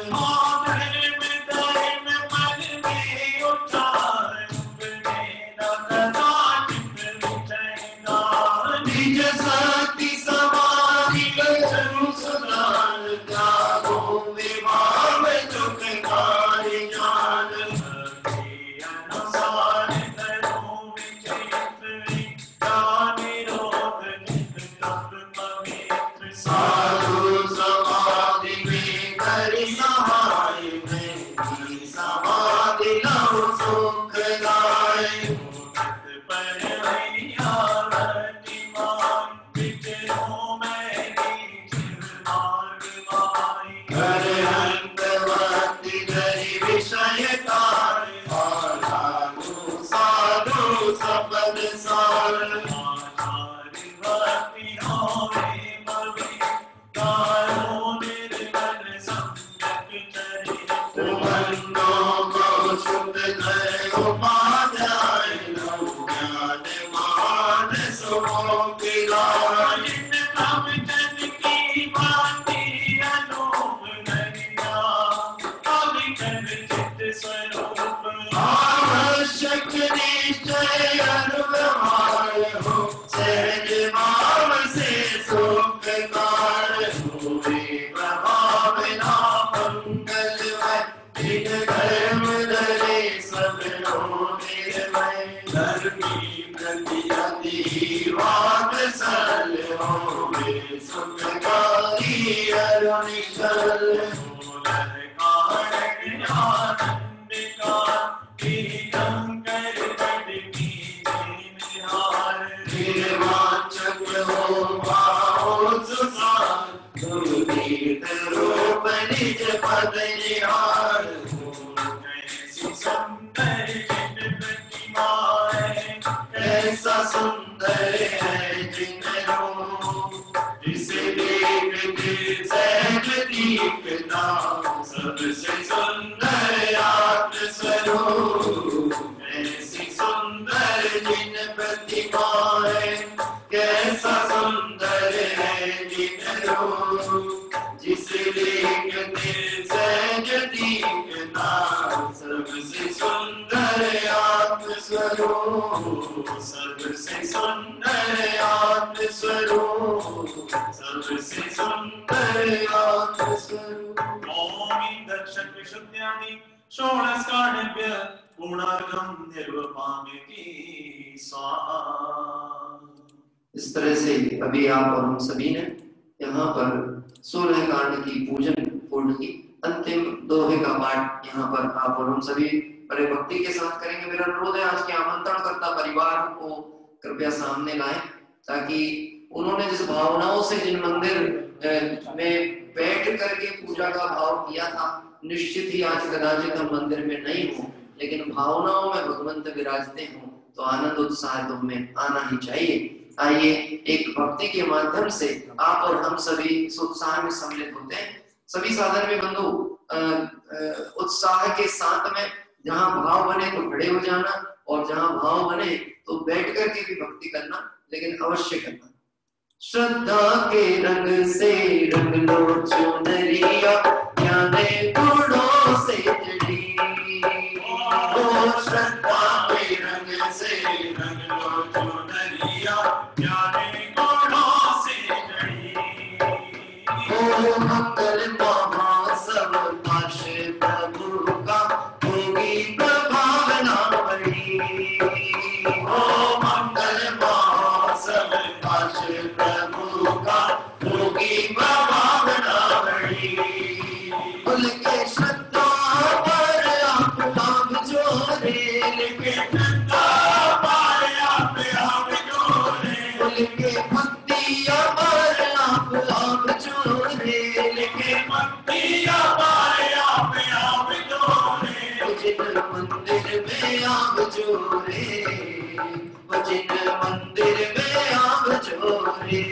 उपाध्याय ज्ञान मान सुमोकिला आवश्यक निश्चय अनुव्यवहार हो सहज भाव से सुखकार हुए प्रभाव ना मंगलमय दिन धर्म धरे सब निर्मय धर्मी प्रति अति वात्सल होवे सुखकारी अरुणिशल निज पद निहार कैसा सुंदर है जिनको जिसे देख सहज दीपना सबसे सुंदर आत्मस्वरूप ऐसी सुंदर जिन प्रतिमाएं कैसा सुंदर है जिन रूप जिसे देखते सहज दीपना सबसे सुंदर आत्मस्वरूप सबसे सुंदर आत्मस्वरूप सबसे सुंदर आत्मस्वरूप ओम दर्शक विशुद्ध्यानि षोडशकार्यभ्य पूर्णार्घं निर्वपामिति स्वाहा। इस तरह से अभी आप और हम सभी ने यहाँ पर 16 कांड की पूजन पूर्ण की। अंतिम दोहे का पाठ यहाँ पर आप और हम सभी बड़े भक्ति के साथ करेंगे। मेरा अनुरोध है आज के आमंत्रण करता परिवार को कृपया सामने लाएं, ताकि उन्होंने जिस भावनाओं से जिन मंदिर में बैठ करके पूजा का भाव किया था, निश्चित ही आज कदाचित हम मंदिर में नहीं हो, लेकिन भावनाओं में भगवंत विराजते हो तो आनंद उत्साह तुम में आना ही चाहिए। आइए एक भक्ति के माध्यम से आप और हम सभी इस उत्साह में सम्मिलित होते हैं। सभी साधन में बंधु उत्साह के साथ में जहाँ भाव बने तो खड़े हो जाना, और जहाँ भाव बने तो बैठ करके भी भक्ति करना, लेकिन अवश्य करना। श्रद्धा के रंग से रंग लो चुनरिया, ज्ञाने गुणों से जड़ी। ओ श्रद्धा के रंग से रंग लो चुनरिया, ज्ञाने गुणों से जड़ी। ओ मंगल महासव पाश प्रभु का होगी प्रभावना बड़ी। ओ मंगल महासव पाश प्रभु का होगी प्रभावना बड़ी। उनके श्रद्धा पर आप जोरे, उनके श्रद्धा पर आप जोरे, उनके भक्तिया पर आप जोरे, उनके भक्तिया पर आप जोरे। जिन मंदिर में आप जोरे, जिन मंदिर में आप जोरे,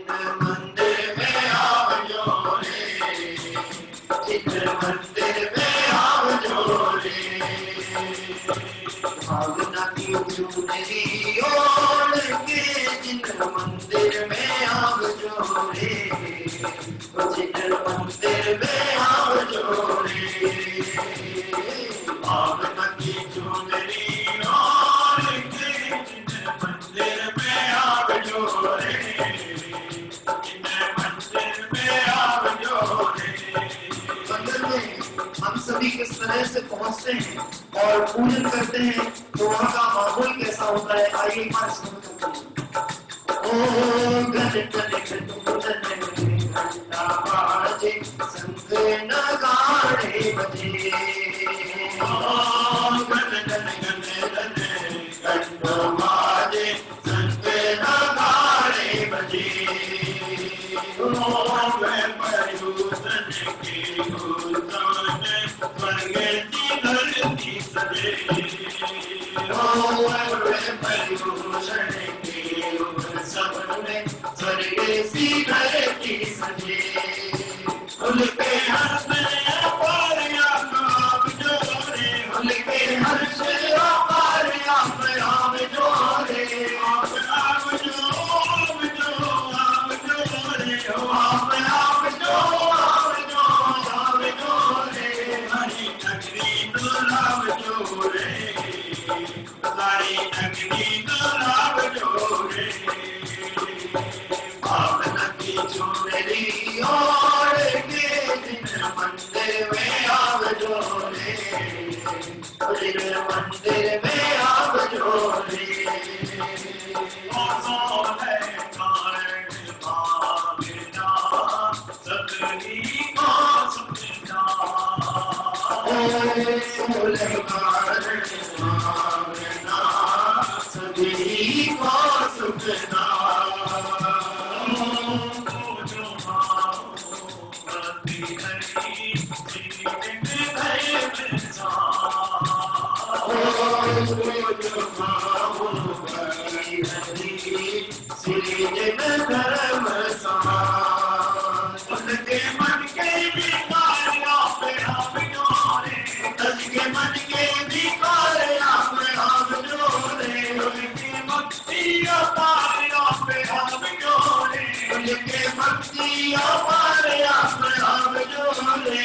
जिन मंदिर में आप जोरे, जिन मंदिर में आप जोरे। भावना की चुनरी ओढ़ के जिन मंदिर में आप जोरे, जिन मंदिर में आप जोरे। भावना की चुनरी ओढ़ के जिन मंदिर में आप जोरे, जिन मंदिर में आप जोरे। मंदिर में हम सभी किस तरह से पहुंचते हैं और पूजन करते हैं तो वहाँ का माहौल कैसा होता है, आइए एक बार समझते हैं। ओ गण घंटा बाजे, संग नगाड़े बजे। ओ गण घंटा बाजे, संग नगाड़े बजे। ओ मयूरन की गुंजन स्वर्ग की धरती सजे। ओ मयूरन की गुंजन स्वर्ग सी धरती सजे। उनके हाथ में पर आप जोड़े, उनके मंदिर में आप जोड़े सभी को सुखना उनके मन के बीमारियों पे हम जोड़े उनके मन के बीमारियों पे हम जोड़े उनके भक्तियों पारियों पे हम जोड़े उनके भक्तियों पारियों पे हम जोड़े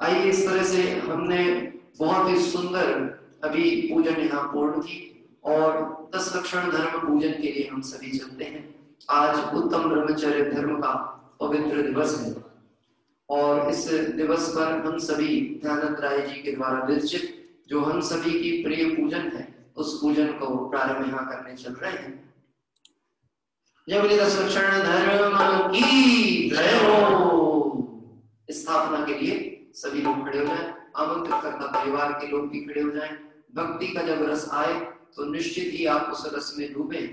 आइए इस तरह से हमने बहुत ही सुंदर अभी पूजन यहाँ पूर्ण की और 10 लक्षण धर्म पूजन के लिए हम सभी चलते हैं। आज उत्तम ब्रह्मचर्य धर्म का पवित्र दिवस है और इस दिवस पर हम सभी ध्यानंद राय जी के द्वारा विरचित जो हम सभी की प्रिय पूजन है उस पूजन को प्रारंभ यहाँ करने चल रहे हैं। जय बोले 10 लक्षण धर्म की जय हो। स्थापना के लिए सभी लोग खड़े हो जाएं, आमंत्रित करता परिवार के लोग भी खड़े हो जाएं। भक्ति का जब रस आए तो निश्चित ही आप उस रस में डूबें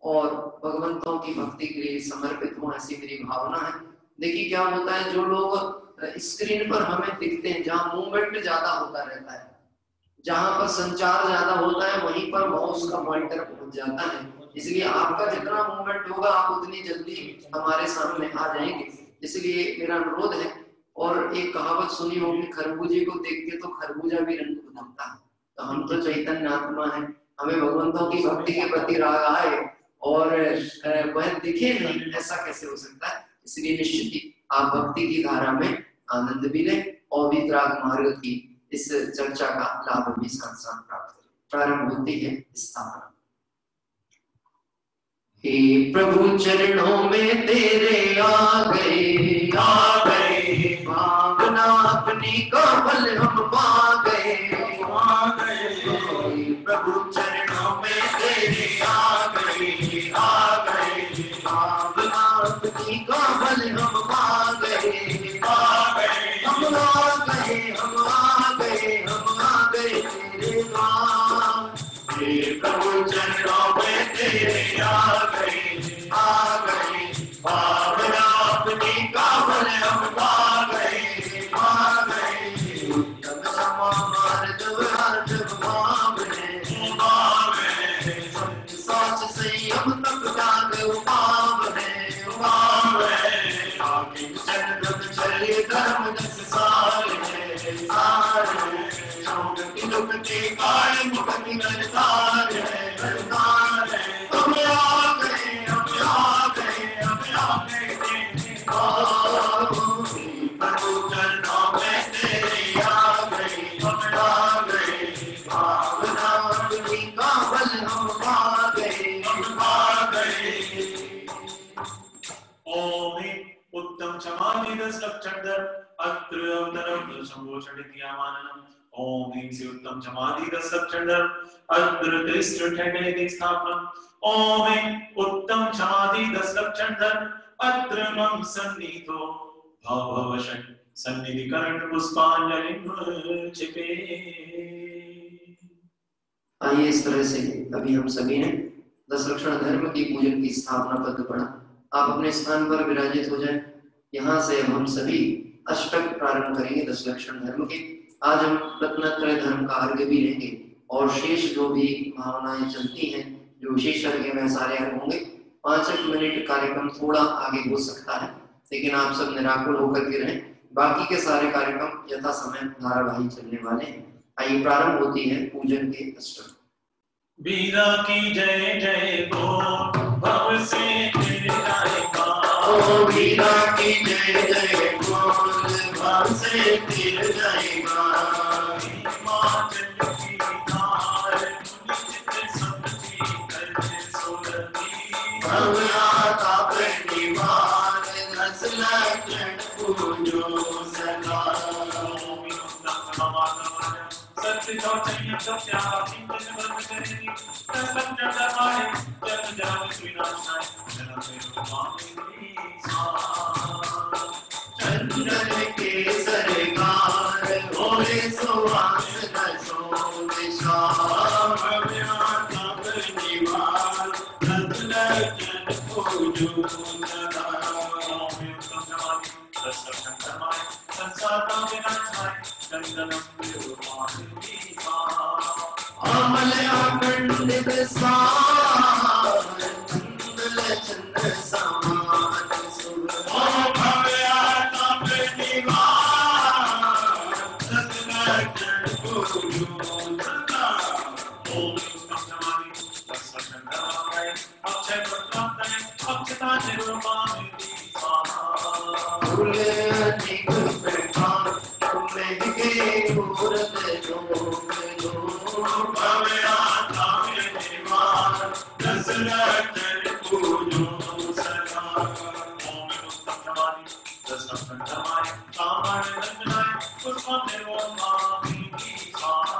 और भगवंतों की भक्ति के लिए समर्पित हो, ऐसी मेरी भावना है। देखिए क्या होता है, जो लोग स्क्रीन पर हमें दिखते हैं, जहाँ मूवमेंट ज्यादा होता रहता है, जहाँ पर संचार ज्यादा होता है, वहीं पर माउस का पॉइंटर पहुंच जाता है। इसलिए आपका जितना मूवमेंट होगा आप उतनी जल्दी हमारे सामने आ जाएंगे। इसलिए मेरा अनुरोध है। और एक कहावत सुनी होगी, खरबूजे को देख के तो खरबूजा भी रंग बदलता है। तो हम तो चैतन्य आत्मा है, हमें भगवंतों की भक्ति के प्रति राग आए और वह दिखे नहीं, ऐसा कैसे हो सकता है। इसलिए निश्चित ही आप भक्ति की धारा में आनंद भी लें और वितराग मार्ग की इस चर्चा का लाभ भी साथ साथ प्राप्त करें। प्रारंभ होती है स्थापना। हे प्रभु चरणों में तेरे आ गए भावना अपनी कमल हम पा गए प्रभु चरणों में तेरे आ गए भावना अपनी कमल हम पा गए हम आ गए तेरे नाम। हे प्रभु चरणों में तेरे आ गए भावना अपनी कमल हम पा गए उत्तम समा मार्ग हर्ष भावने साच संयम तक जाग उपावने आगे चरण चले धर्म जस सारे लोक के काल मुक्ति नरतार हम आ गए प्रभु चरणों में तेरे आ गए भावना अपनी काबल हम पा गए ओम उत्तम क्षमानि 10 लक्षण धर्म अत्र अवतरम संभोषणित्यामाननम। ओम ह्रीं से उत्तम क्षमादि 10 लक्षण धर्म अत्र त्रिस्त्र ठेठे स्थापनम। ओम उत्तम क्षमादि 10 लक्षण धर्म अत्र मम सन्निधो भववशन सन्निधिकरण पुष्पांजलि चिपे। आइए इस तरह से अभी हम सभी ने 10 लक्षण धर्म की पूजन की स्थापना पद पढ़ा। आप अपने स्थान पर विराजित हो जाएं। यहाँ से हम सभी अष्टक प्रारंभ करेंगे 10 लक्षण धर्म के। आज हम रत्नत्रय धर्म का अर्घ्य भी लेंगे और शेष जो भी भावनाएं चलती हैं, जो शेष अर्घ्य में सारे अर्घ होंगे। 5 मिनट कार्यक्रम थोड़ा आगे हो सकता है, लेकिन आप सब निराकुल होकर के रहें। बाकी के सारे कार्यक्रम यथा समय धारावाही चलने वाले हैं। आइए प्रारंभ होती है पूजन के अष्टक। बीरा की जय जय बोल, भव से फिर जाएगा। ओ बीरा की जय जय बोल, भव से फिर जाएगा। हिमाचल की धार, मुनि सबकी कर सोरती। भव आता परिवार, दस लक्षण पूजो सदा। ओम नमः सत्य चैतन्य सत्या चिंतन बंद करेगी। सत्य दरबारे जग जाग श्रीनाथाय जन स्वामी चंदन के सरकार होए सुवासन सो विशाल। भव्याता परिवार, दस लक्षण पूजो सदा। अमल अखंड सार, मंगल चंद्र समान सुर। ओ भव्याता परिवार, दस लक्षण पूजो सदा। ओम नमः शिवाय। अक्षय प्रताप अक्षता निरूपामि स्वाहा। फूले अधिक प्रकार, तुम्हें के मूरत लोक लो। भव्याता परिवार, दस लक्षण पूजो सदा। ओम नमः दशकंठमाय कामण नंदनाय पुष्पं निर्वमामि स्वाहा।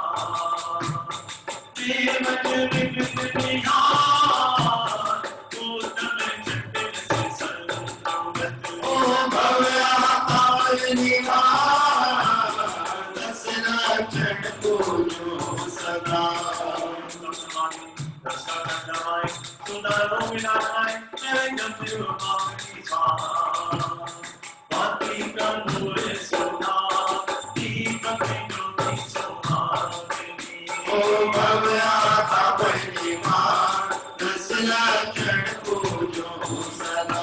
देव जगत निहार, उत्तम चंडन से सर्वगत। ओ भव्याता परिवार, दस लक्षण पूजो सदा। दशकंठमाय सुंदरो विनाशाय जगत निर्वमामि स्वाहा। वाती कंदुरे सोना, दीपक ज्योति सोहागिनी। ओ भव्याता परिवार, दस लक्षण पूजो सदा।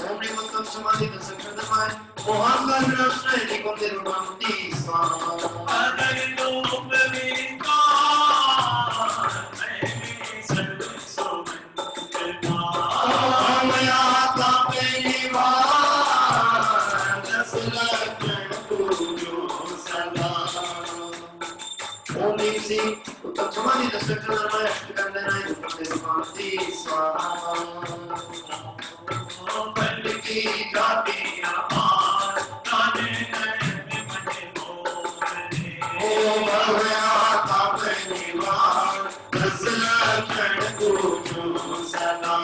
ओम निमंतम समाधि दस क्षणमाय मोहंकर राष्ट्र निकुंज निर्वाणति स्वाहा। अगर लोक विकार, मैं सर्व सोमंगलता। भव्याता परिवार, दस लक्षण पूजो सदा। ओम ह्रीं श्रीं उत्तम समाधि दस क्षणमाय अष्टकंदनाय निकुंज निर्वाणति स्वाहा। बल की जाति अपार, ताने नयन मन मोहने। ओ भव्याता परिवार, दस लक्षण पूजो सदा।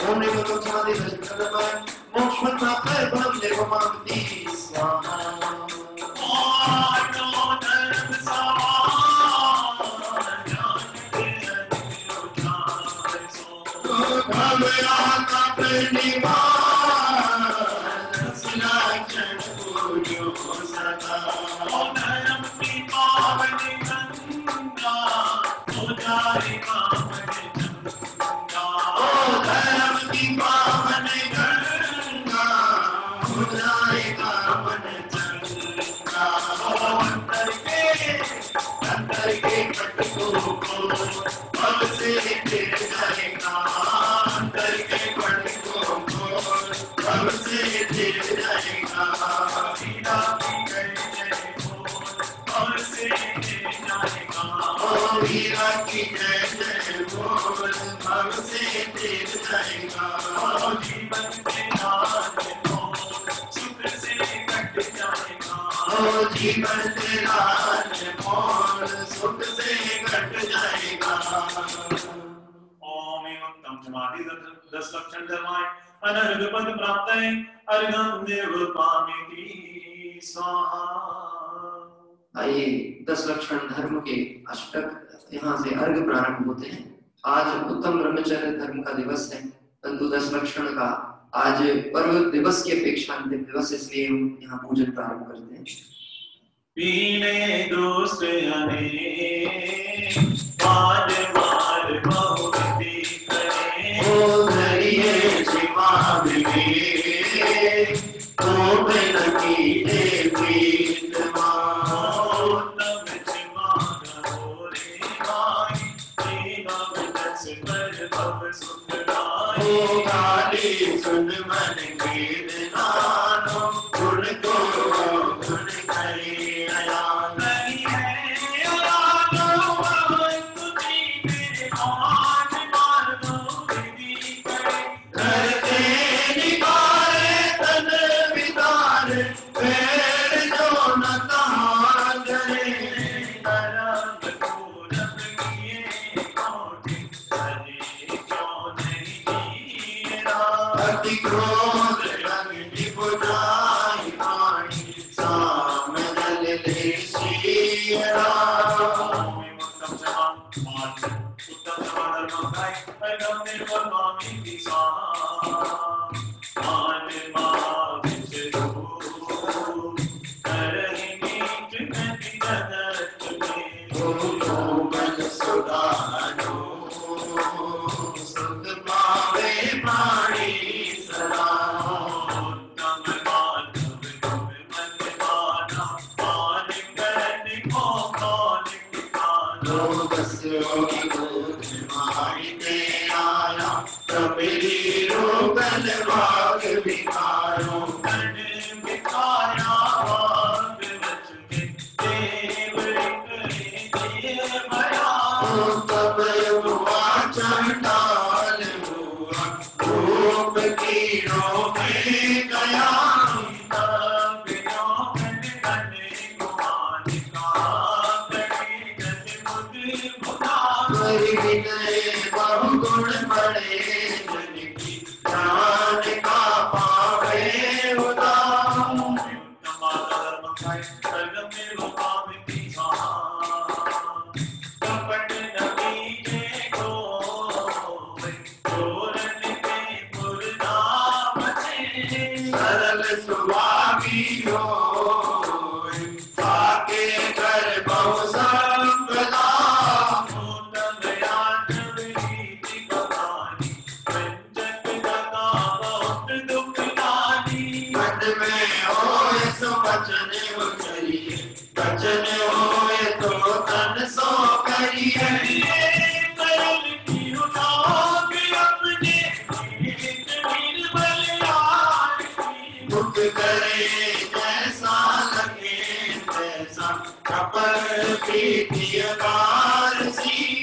ओम निमंतम समाधि दस क्षणमाय मोक्षं प्राप्य फलं निर्वमामि स्वाहा। आनो धर्म सवार, ज्ञान के अनुजान सो। भव्याता परिवार, दस लक्षण पूजो सदा। धर्म की पावन गंगा, हो जाए पावन गंगा। ओ धर्म की पावन गंगा, हो जाए पावन गंगा। अंदर के पट को भव से फिर जाएगा। अंदर के पट को भव से फिर जाएगा। बीरा की जय जय बोल, भव से फिर जाएगा। ओ वीरा की जय जय बोल, भव से फिर जाएगा। जीवन के नाथ बोल, सुख से कट जाएगा। ओ जीवन तेरा बोल, सुख से कट जाएगा। ओम उत्तम समाधि दस लक्षण धर्माय अनर्घ पद प्राप्त है अर्घं निर्वपामि स्वाहा। आइए 10 लक्षण धर्म के अष्टक यहाँ से अर्घ प्रारंभ होते हैं। आज उत्तम ब्रह्मचर्य धर्म का दिवस है, परंतु 10 लक्षण का आज पर्व दिवस की अपेक्षा अंतिम दिवस, इसलिए हम यहाँ पूजन प्रारंभ करते हैं। पीने दोस्त अनेक, बार बार बहुमति करे। ओ धरिए शिवा विवेक, बिताया वाग बच के देव बया तब युवा चंडाल हुआ रूप कीड़ों में गया बहुगुण बड़े मन की जान का पावे उदाम कपट नबी के को चोरन के पुरना बचे सरल सुभावी हो आके कर बहु संपदा बचन होए तो तन सो करिए करम की उठाक अपने निर्बल यार मुख करे जैसा लगे जैसा कपर प्रीति अकार सी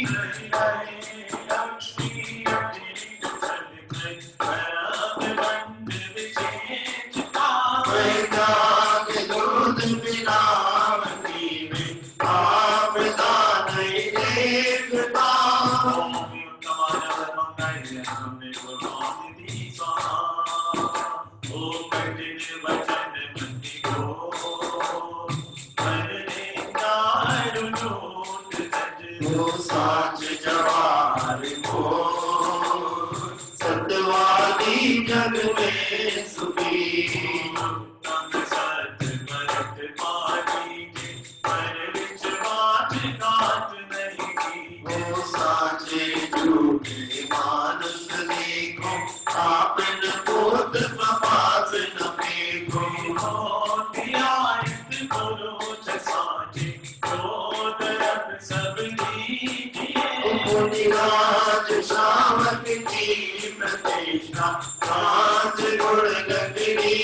साच जवार को सतवादी जग में सुखी सत भरत पानी के पर विच बात काट नहीं वो साचे झूठे मानुष देखो आपन पोत पास न फेंको राज शावक की प्रतिष्ठा पांच गुण गगरी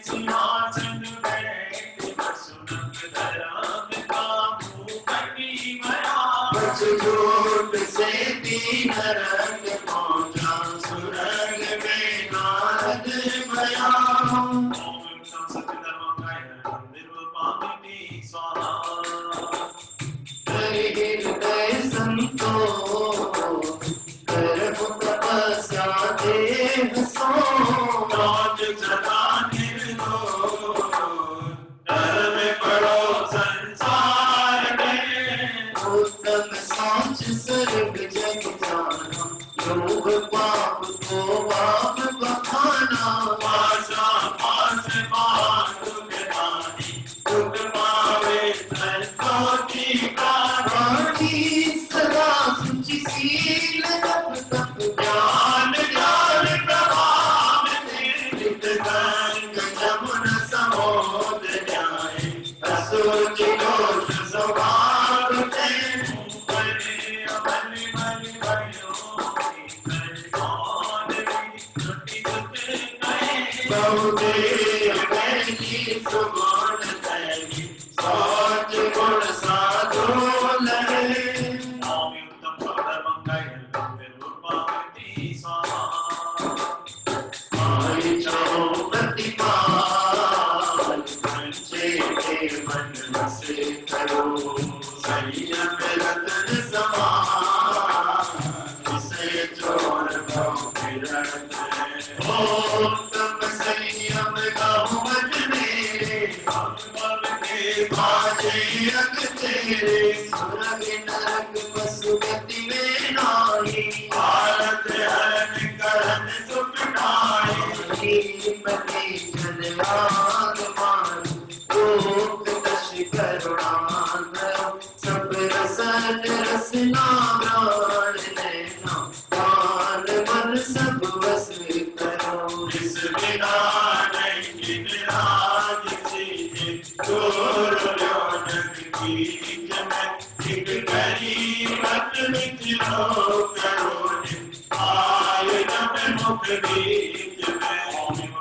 सिंहासन बैठ सुनत धराम काबू कटी मया बच झूठ से तीन रंग पहुंचा सुरंग में नारद भया हृदय संतो कर्म तपस्या देह सो राज सदा निर्दोष डर में पड़ो संसार में उत्तम साच सर्व जग जाना योग पाप को पाप बखाना पासा पास मानुक दानी दुख पावे संतों की वाणी सदा सुचि शील जप तप ज्ञान ज्ञान प्रभाव नित गंग जमुन समोद न्याय असुच दोष स्वभाव थे बहुदेव बैठी सुगुण दैवी साच गुण साधो लहे आई चौपति पाल पंचे के मन बसे करो संयम रतन समान इसे चोर बहु फिरत तम संयम गाँव बजने बाजे अग तेरे सुरग नरक पशुगति में नाई हालत हरण करन सुख नाई पति जनवाग मान रोग दश करुणान सब रसन रसना प्राण लेना प्राण मन सब बस करो इस बिना नहीं निराज सीधे चोर लोनक की जमन एक गरीबत मिथिलो करो आय नम मुख बीज में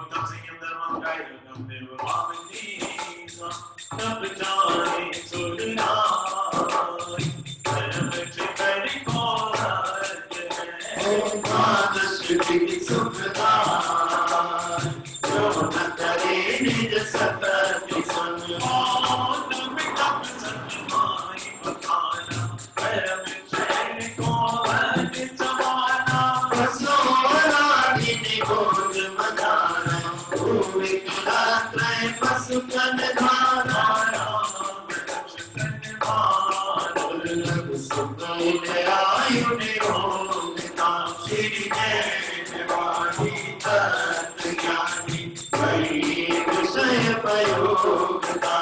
योगता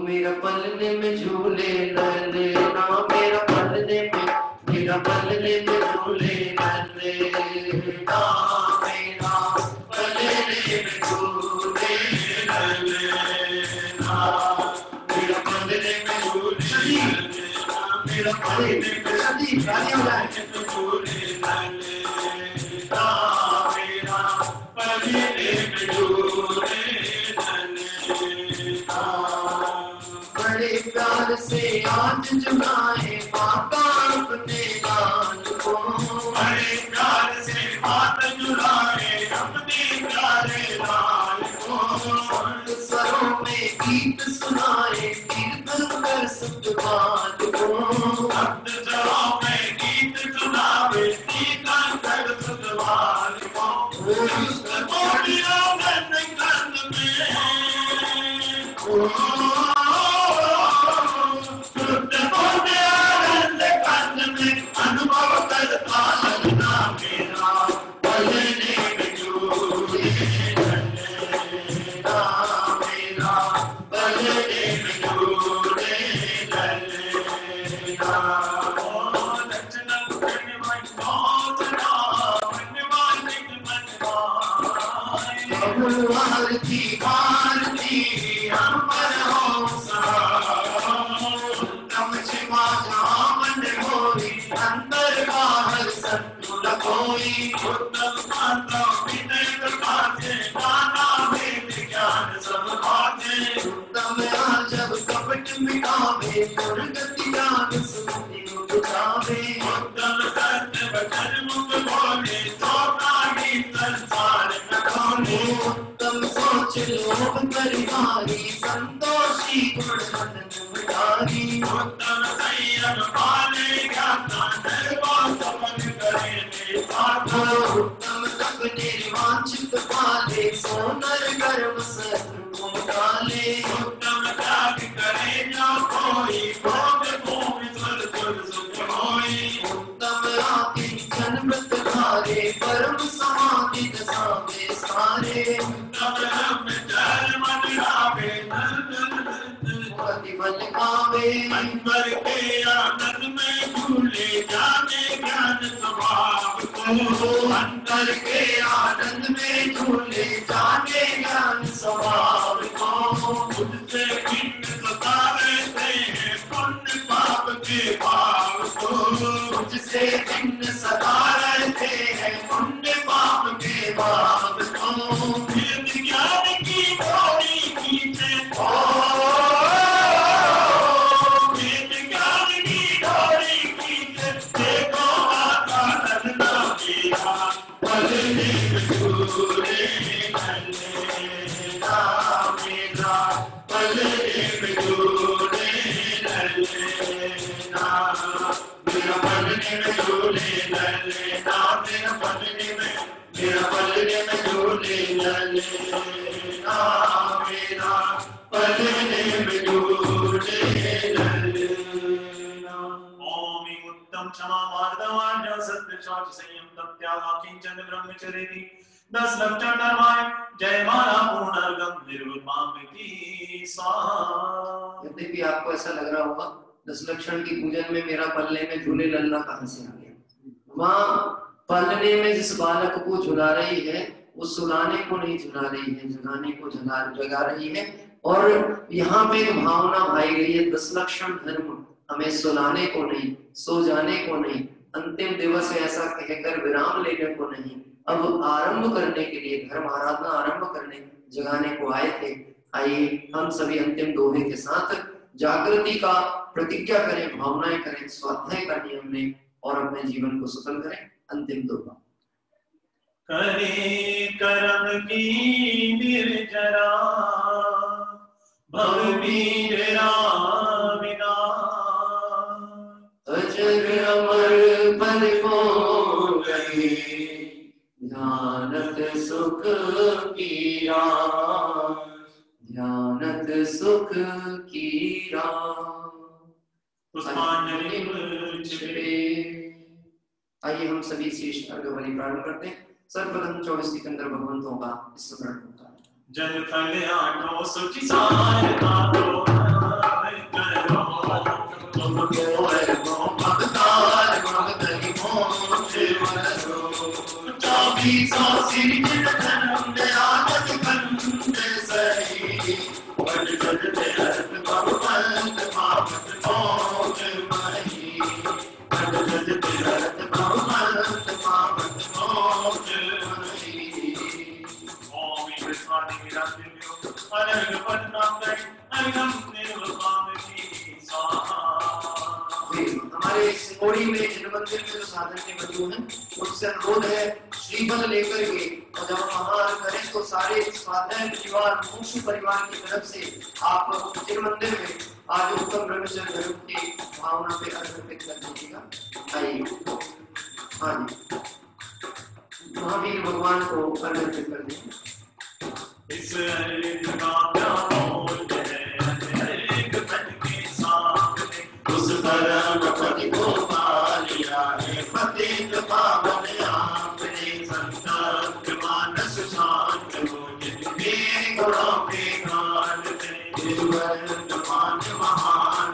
मेरा पलने में झूले न लेना, मेरा पलने में, मेरा पलने में झूले न लेना, मेरा पलने में झूले न लेना, मेरा पलने में झूले न लेना, मेरा पलने में झूले न लेना, मेरा पलने में झूले प्यार से आज जुगाए माता अपने लाल को, बड़े प्यार से हाथ जुड़ाए अपने प्यारे लाल को, स्वरों में गीत सुनाए कीर्तन कर सतपाल को, स्वरों में गीत सुनाए कीर्तन कोई उत्तम माता विनय प्रकाशे नाना भेद ज्ञान सब भाषे उत्तम आजब कपट मिटावे दुर्गति ज्ञान सुनि उपजावे उत्तम सत्य वचन मुख बोले तो प्राणी संसार न खोले उत्तम सोच लोभ परिहारी संतोषी गुण मनन उत्तम संयम पाले ज्ञाता निर्वाण सफल करे निसाता उत्तम तप निर्वांचित पाले सोनर कर्म सर्व डाले उत्तम त्याग करे न कोई भोग भोग स्वर्ग सुख होई उत्तम आकिंचन व्रत धारे परम समाधि दसावे सारे उत्तम ब्रह्मचर्य मन लावे बल पावे अंबर के आनंद में झूले जाने ज्ञान स्वभाव को अंतर के आनंद में झूले जाने ज्ञान स्वभाव को मुझसे भिन्न सता रहते हैं पुण्य पाप के भाव को मुझसे भिन्न सता रहते हैं पुण्य पाप के भाव को ज्ञान की डोरी खींचे क्षमा मार्दवान्य सत्य शौच संयम तप त्याग किंचन ब्रह्मचर्य 10 लक्षण धर्माय जय माला पूर्णर्गम निर्विपामिति स्वाहा। यद्यपि आपको ऐसा लग रहा होगा 10 लक्षण की पूजन में मेरा पल्ले में झूले लल्ला कहां से आ गया, वहां पलने में जिस बालक को झुला रही है वो सुलाने को नहीं झुला रही है, जगाने को जगा रही है। और यहाँ पे एक भावना भाई गई है 10 लक्षण धर्म हमें सुलाने को नहीं, सो जाने को नहीं, अंतिम दिवस ऐसा कहकर विराम लेने को नहीं, अब आरंभ करने के लिए धर्म आराधना आरंभ करने जगाने को आए थे। आइए हम सभी अंतिम दोहे के साथ जागृति का प्रतिज्ञा करें, भावनाएं करें, स्वाध्याय का नियम लें और अपने जीवन को सफल करें। अंतिम दोहा। करे करम की निर्जरा भवबीर रामिना अजर अमर पद को गए ध्यानत सुख कीरा, ध्यानत सुख कीरा। पुष्पांजलि। आइए हम सभी शीश अर्घ बलि प्रारंभ करते हैं। सर्वप्रथम 24 सिकंदर भगवंतों का स्मरण होता है। जल फल आठों सुचि सार तारो करो तुमको है भक्तार भक्तहि मोक्ष वरो 24 सिर धर्म आनंद कंद सही बड़ जग ते अर्थ भगवंत पावत मोक्ष मही बड़ जग ते अर्थ भगवंत पावत मोक्ष मही। ओम विश्वानि विराजितो अनंग पद्मांगै अनंग निर्वपामिति स्वाहा। हमारे सिंगोड़ी में जिन मंदिर में जो साधन के बंधु हैं उससे अनुरोध है श्रीफल लेकर के, और जब हम आहार करें तो सारे स्वाध्याय परिवार मुमुक्षु परिवार की तरफ से आप जिन मंदिर में आज उत्तम ब्रह्मचर्य धर्म की भावना पे अर्पित कर दीजिएगा। आइए हाँ जी, महावीर भगवान को अर्पित कर दें। इस का क्या मोल है अनेक पद के सामने उस परम पति को पा लिया है पतित पावन आपने संत मानस शांत हो जितने गुणों के गान थे वर्तमान महान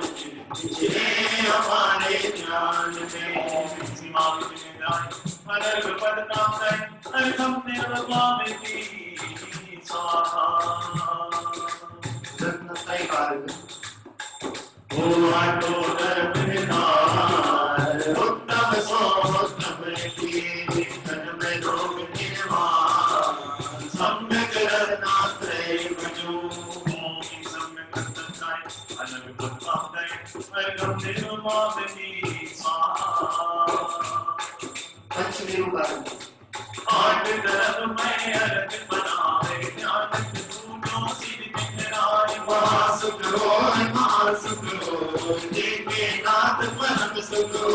जिन्हें हमारे ज्ञान में सीमा में जाए अनर्घ पद नाम है अनघम निर्वपामिति स्वाहा। रत्नत्रय कार्य तो धर्म निधान उत्तम सोत्तम किए मामनी स्वाहा। पंचमी रूप आठ तरफ मैं अर्घ बनाए, ध्यान पूजो सिर दिखराए। महासुख हो देखे नाथ परम सुख हो।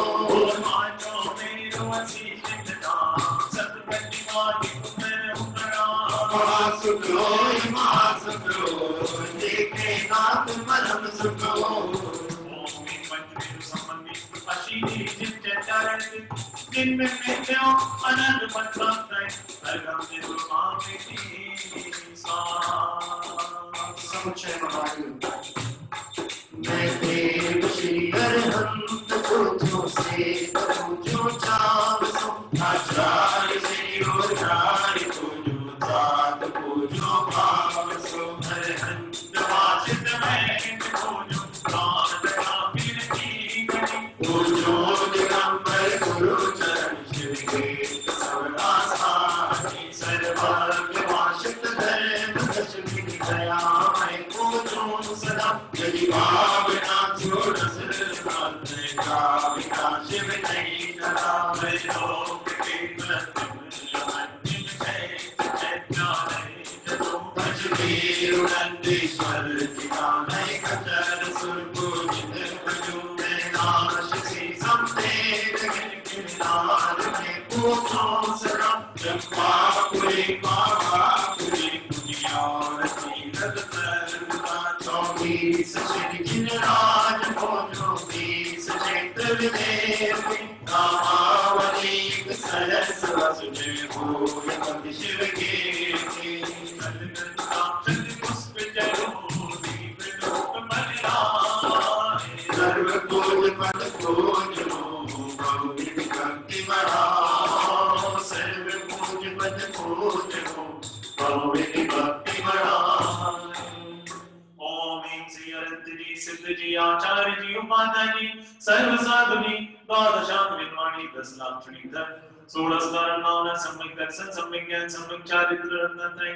मानो मेरो असीम दान, सतगति मालिक मैं उपराम। महासुख हो देखे नाथ परम सुख हो। पंचमेरु संबंधी अशीरी जिनमें मिथ्यो अनंत पत्रात्रय अर्घम देव मामिनी स्वाहा। समुच्चय महादेव। मैं देव श्री अरहंत पूजो से पूजो चाव सो। आचार्य श्री ओचार्य पूजो सात पूजो भाव सो। अरहंत वासित मैं पूजो कांत कामिल की गति। पूजो दिगंबर गुरु चरण शिव के सबका साथी। सर्वज्ञ वासित धर्म दशमी दया मैं पूजो सदा। यदि भावना छोड़ का विकास शिव नहीं करा। मैं लोक के अंतिम पंचवीरुनंदीश्वर ठिकाने कचर सुरपूजित भजो। मैं नाश से संवेद गिरगिरनार में पूजो सदा। चंपापुरी पावापुरी पुनियार तीरथ सर्वदा। 24 श्री जिनराज भोजो 20 चैत्र विदेव। नामावली सरस वसुदेव भूय पति शिव कीर्ति। सर्व पूज पद पूजो भक्ति भक्ति बढ़ाओ। सर्व पूज पद पूजो भक्ति भक्ति बढ़ाओ। ओम श्री अनंत जी सिद्ध जी आचार्य जी उपाध्याय जी सर्व साधु जी द्वादशांग विद्वाणी 10 लाक्षणी धर 16 स्मरण भावना सम्यक दर्शन सम्यक ज्ञान सम्यक चारित्र रत्नत्रय।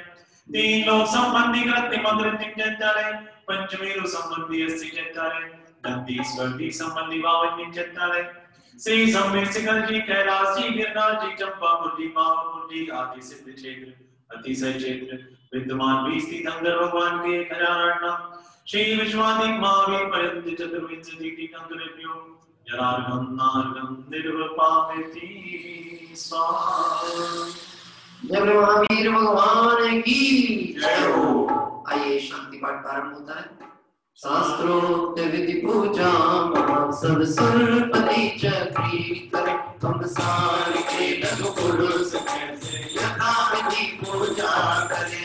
3 लोक संबंधी कृत्य मंत्र चिंतनतालय। पंचमेरु संबंधी अस्सी चिंतनतालय। नंदीश्वर संबंधी 52 चिंतनतालय। श्री सम्यक शिखर जी कैलाश जी गिरनार जी चंपापुर जी पावापुर जी आदि सिद्ध क्षेत्र अतिशय क्षेत्र विद्यमान 20 तीर्थंकर भगवान के 1008 नाम। श्री विश्वाधिक महावीर पर्यंत चतुर्विंश तीर्थंकरेभ्यो जलार्घं नार्घं निर्वपामेति स्वाहा। जय महावीर भगवान की जय हो। आइए शांति पाठ प्रारंभ होता है। शास्त्रोक्त विधि पूजा सब सुरपति चक्री कर। हम सारी के लघु पुरुष कैसे यथाविधि पूजा करें।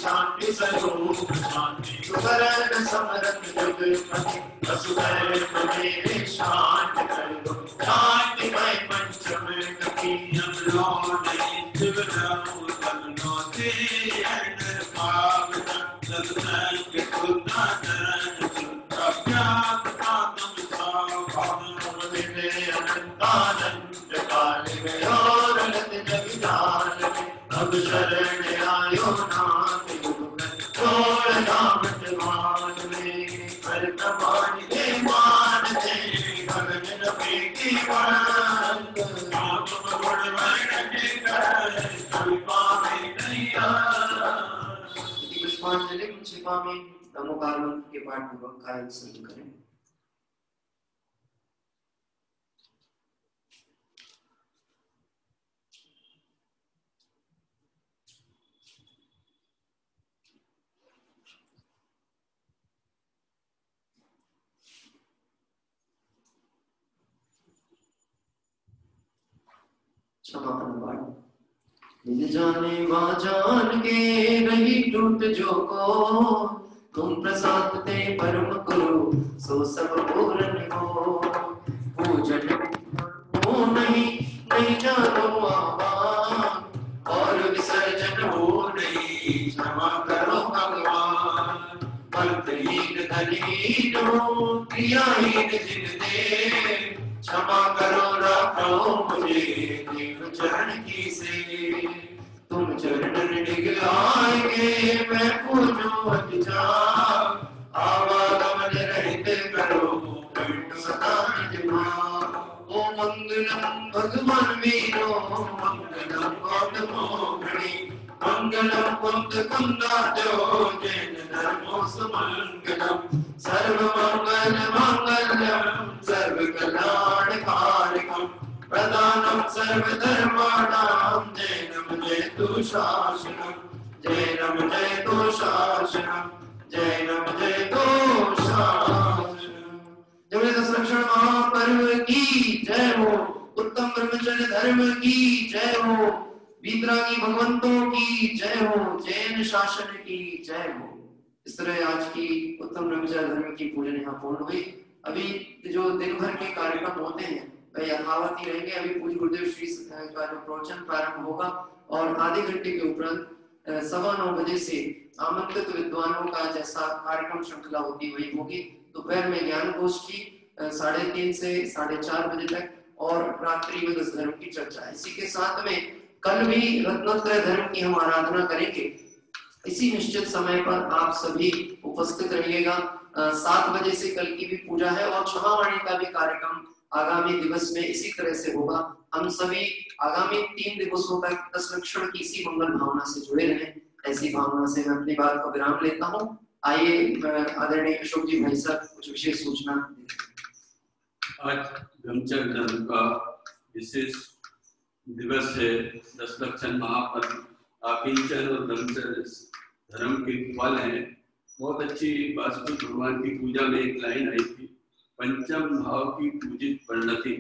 शांति स्वरूप शांति सुवर्ण समरथ जगपति वसुधैव मेरे शांत कर दो। शांतिमय पंचम कपि हम लोने शिवराम कलनो तेर पावना सत्संग सुधा चरण सुधा व्याप कातम साभाव विने अनंतानंद काल में और लत जगदाल में। अब शरण आयो नाथ छोड़ नामत मान में। कर प्रमाण दे मान दे भगन नबी की बात। नाम गुण वर्ण के कर कभी पावे नैया। पुष्पांजलि छिपा में नमोकार मंत्र के पाठ पूर्वक कायम सिद्ध करें। क्षमा करना। दिल जाने माँ जान के रही टूट जो को, तुम प्रसाद ते परम करो सो सब पूर्ण हो। पूजन हो नहीं जानो आवान, और विसर्जन हो नहीं क्षमा करो भगवान। भक्तहीन धनहीन हो क्रियाहीन जिन दे, क्षमा करो राखो मुझे देव चरण की से। तुम चरण डिग आएंगे मैं पूजो अतिजा, आवागमन रहित करो कंठ सदा निज भाव। ओ मंगलम भगवान वीरो मंगलम गौतमोघ्नि, मंगलम कुंद कुंदाट्यो जैन धर्मो सुमंगलम। सर्व मंगल मांगल्यम सर्व कल्याणकारिकम, प्रदानम सर्वधर्माणां जैनम जयतु शासनम। जैनम जयतु शासनम, जैनम जयतु शासनम। जय दशलक्षण महापर्व की जय हो, उत्तम ब्रह्मचर्य धर्म की जय हो, वीतरागी भगवंतों की जय हो, जैन शासन की जय हो। इस तरह आज की उत्तम ब्रह्मचर्य धर्म की पूजन यहाँ पूर्ण हुई। अभी जो दिन भर के कार्यक्रम होते हैं वह यथावत ही रहेंगे। अभी पूज्य गुरुदेव श्री का जो प्रवचन प्रारंभ होगा और आधे घंटे के उपरांत 9:15 बजे से आमंत्रित विद्वानों का जैसा कार्यक्रम श्रृंखला होती वही होगी। दोपहर में ज्ञान गोष्ठी 3:30 से 4:30 बजे तक, और रात्रि में 10 धर्म की चर्चा। इसी के साथ में कल भी रत्नोत्तर धर्म की हम आराधना करेंगे। इसी निश्चित समय पर आप सभी उपस्थित रहिएगा। 7 बजे से कल की भी पूजा है, और क्षमावाणी का भी कार्यक्रम आगामी दिवस में इसी तरह से होगा। हम सभी आगामी 3 दिवसों तक दशलक्षण की इसी मंगल भावना से जुड़े रहें। ऐसी भावना से मैं अपनी बात को विराम लेता हूँ। आइए आदरणीय अशोक जी भाई साहब कुछ विशेष सूचना। आज ब्रह्मचर्य धर्म का विशेष दिवस है, दशलक्षण महापर्व। आकिंचन और ब्रह्मचर्य धर्म के फल हैं। बहुत अच्छी वास्तु भगवान की पूजा में एक लाइन आई थी, पंचम भाव की पूजित परिणति।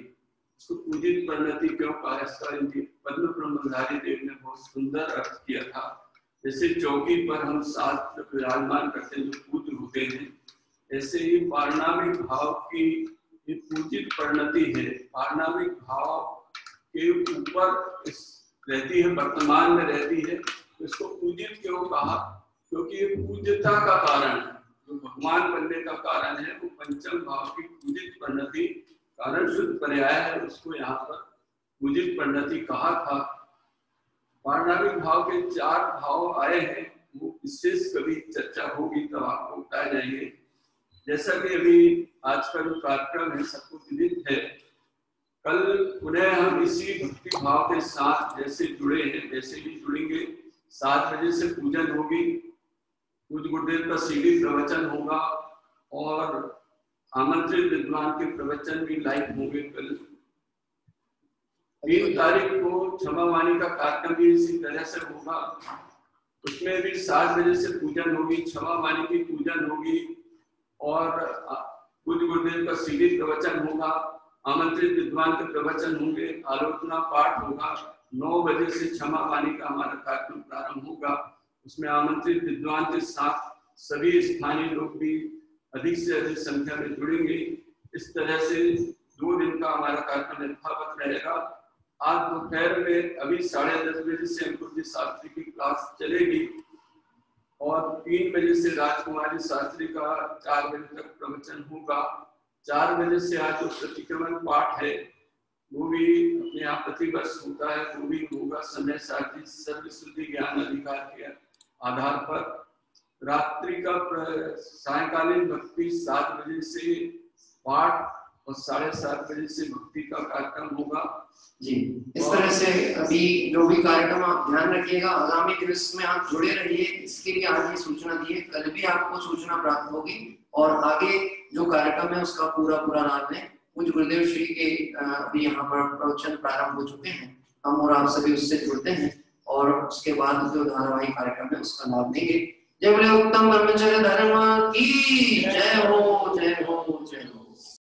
इसको पूजित परिणति क्यों कहा, इसका पद्म ब्रह्मधारी देव ने बहुत सुंदर अर्थ किया था। जैसे चौकी पर हम साथ विराजमान करते हैं जो पूज्य होते हैं, ऐसे ही पारणामिक भाव की ये पूजित परिणति है। पारणामिक भाव के ऊपर रहती है, वर्तमान में रहती है। तो इसको पूजित क्यों कहा, क्योंकि ये पूज्यता का कारण है। जो भगवान बनने का कारण है वो पंचम भाव की पूजित परिणति, कारण शुद्ध पर्याय है, उसको यहाँ पर पूजित परिणति कहा था। पारणामिक भाव के 4 भाव आए हैं, वो विशेष कभी चर्चा होगी तब आपको बताए जाएंगे। जैसा कि अभी आज का जो कार्यक्रम है सबको विदित है, कल पुनः हम इसी भक्ति भाव के साथ जैसे जुड़े हैं वैसे ही जुड़ेंगे। 7 बजे से पूजन होगी, पूज्य गुरुदेव का सीडी प्रवचन होगा, और आमंत्रित विद्वान के प्रवचन भी लाइव होंगे। कल 3 तारीख को क्षमावाणी का कार्यक्रम भी इसी तरह से होगा। उसमें भी 7 बजे से पूजन होगी, क्षमावाणी की पूजन होगी, और पूज्य गुरुदेव का सीडी प्रवचन होगा। आमंत्रित विद्वान के प्रवचन होंगे, आलोचना पाठ होगा। 9 बजे से क्षमावाणी का हमारा कार्यक्रम प्रारंभ होगा। उसमें आमंत्रित विद्वान के साथ सभी स्थानीय लोग भी अधिक से अधिक संख्या में जुड़ेंगे। इस तरह से 2 दिन का हमारा कार्यक्रम यथावत रहेगा। आज दोपहर में अभी 10:30 बजे से अंकुर जी शास्त्री की क्लास चलेगी, और 3 बजे से राजकुमारी शास्त्री का 4 बजे तक प्रवचन होगा। 4 बजे से आज जो प्रतिक्रमण पाठ है वो भी अपने आप प्रतिवर्ष होता है, वो भी होगा समय साथी सर्वश्रुति ज्ञान अधिकार के आधार पर। रात्रि का सायकालीन भक्ति 7 बजे से पाठ और 7:30 बजे से भक्ति का कार्यक्रम होगा जी। इस तरह से अभी जो भी कार्यक्रम आप ध्यान रखिएगा, आगामी दिवस में आप जुड़े रहिए। इसके लिए आज ही सूचना दी है, कल भी आपको सूचना प्राप्त होगी, और आगे जो कार्यक्रम है उसका पूरा लाभ लें। पूज्य गुरुदेव श्री के अभी यहाँ पर प्रवचन प्रारंभ हो चुके हैं, हम और आप सभी उससे जुड़ते हैं, और उसके बाद जो धारावाहिक कार्यक्रम है उसका लाभ देंगे। जय बोले उत्तम ब्रह्मचर्य धर्म की जय हो, जय हो, जय हो।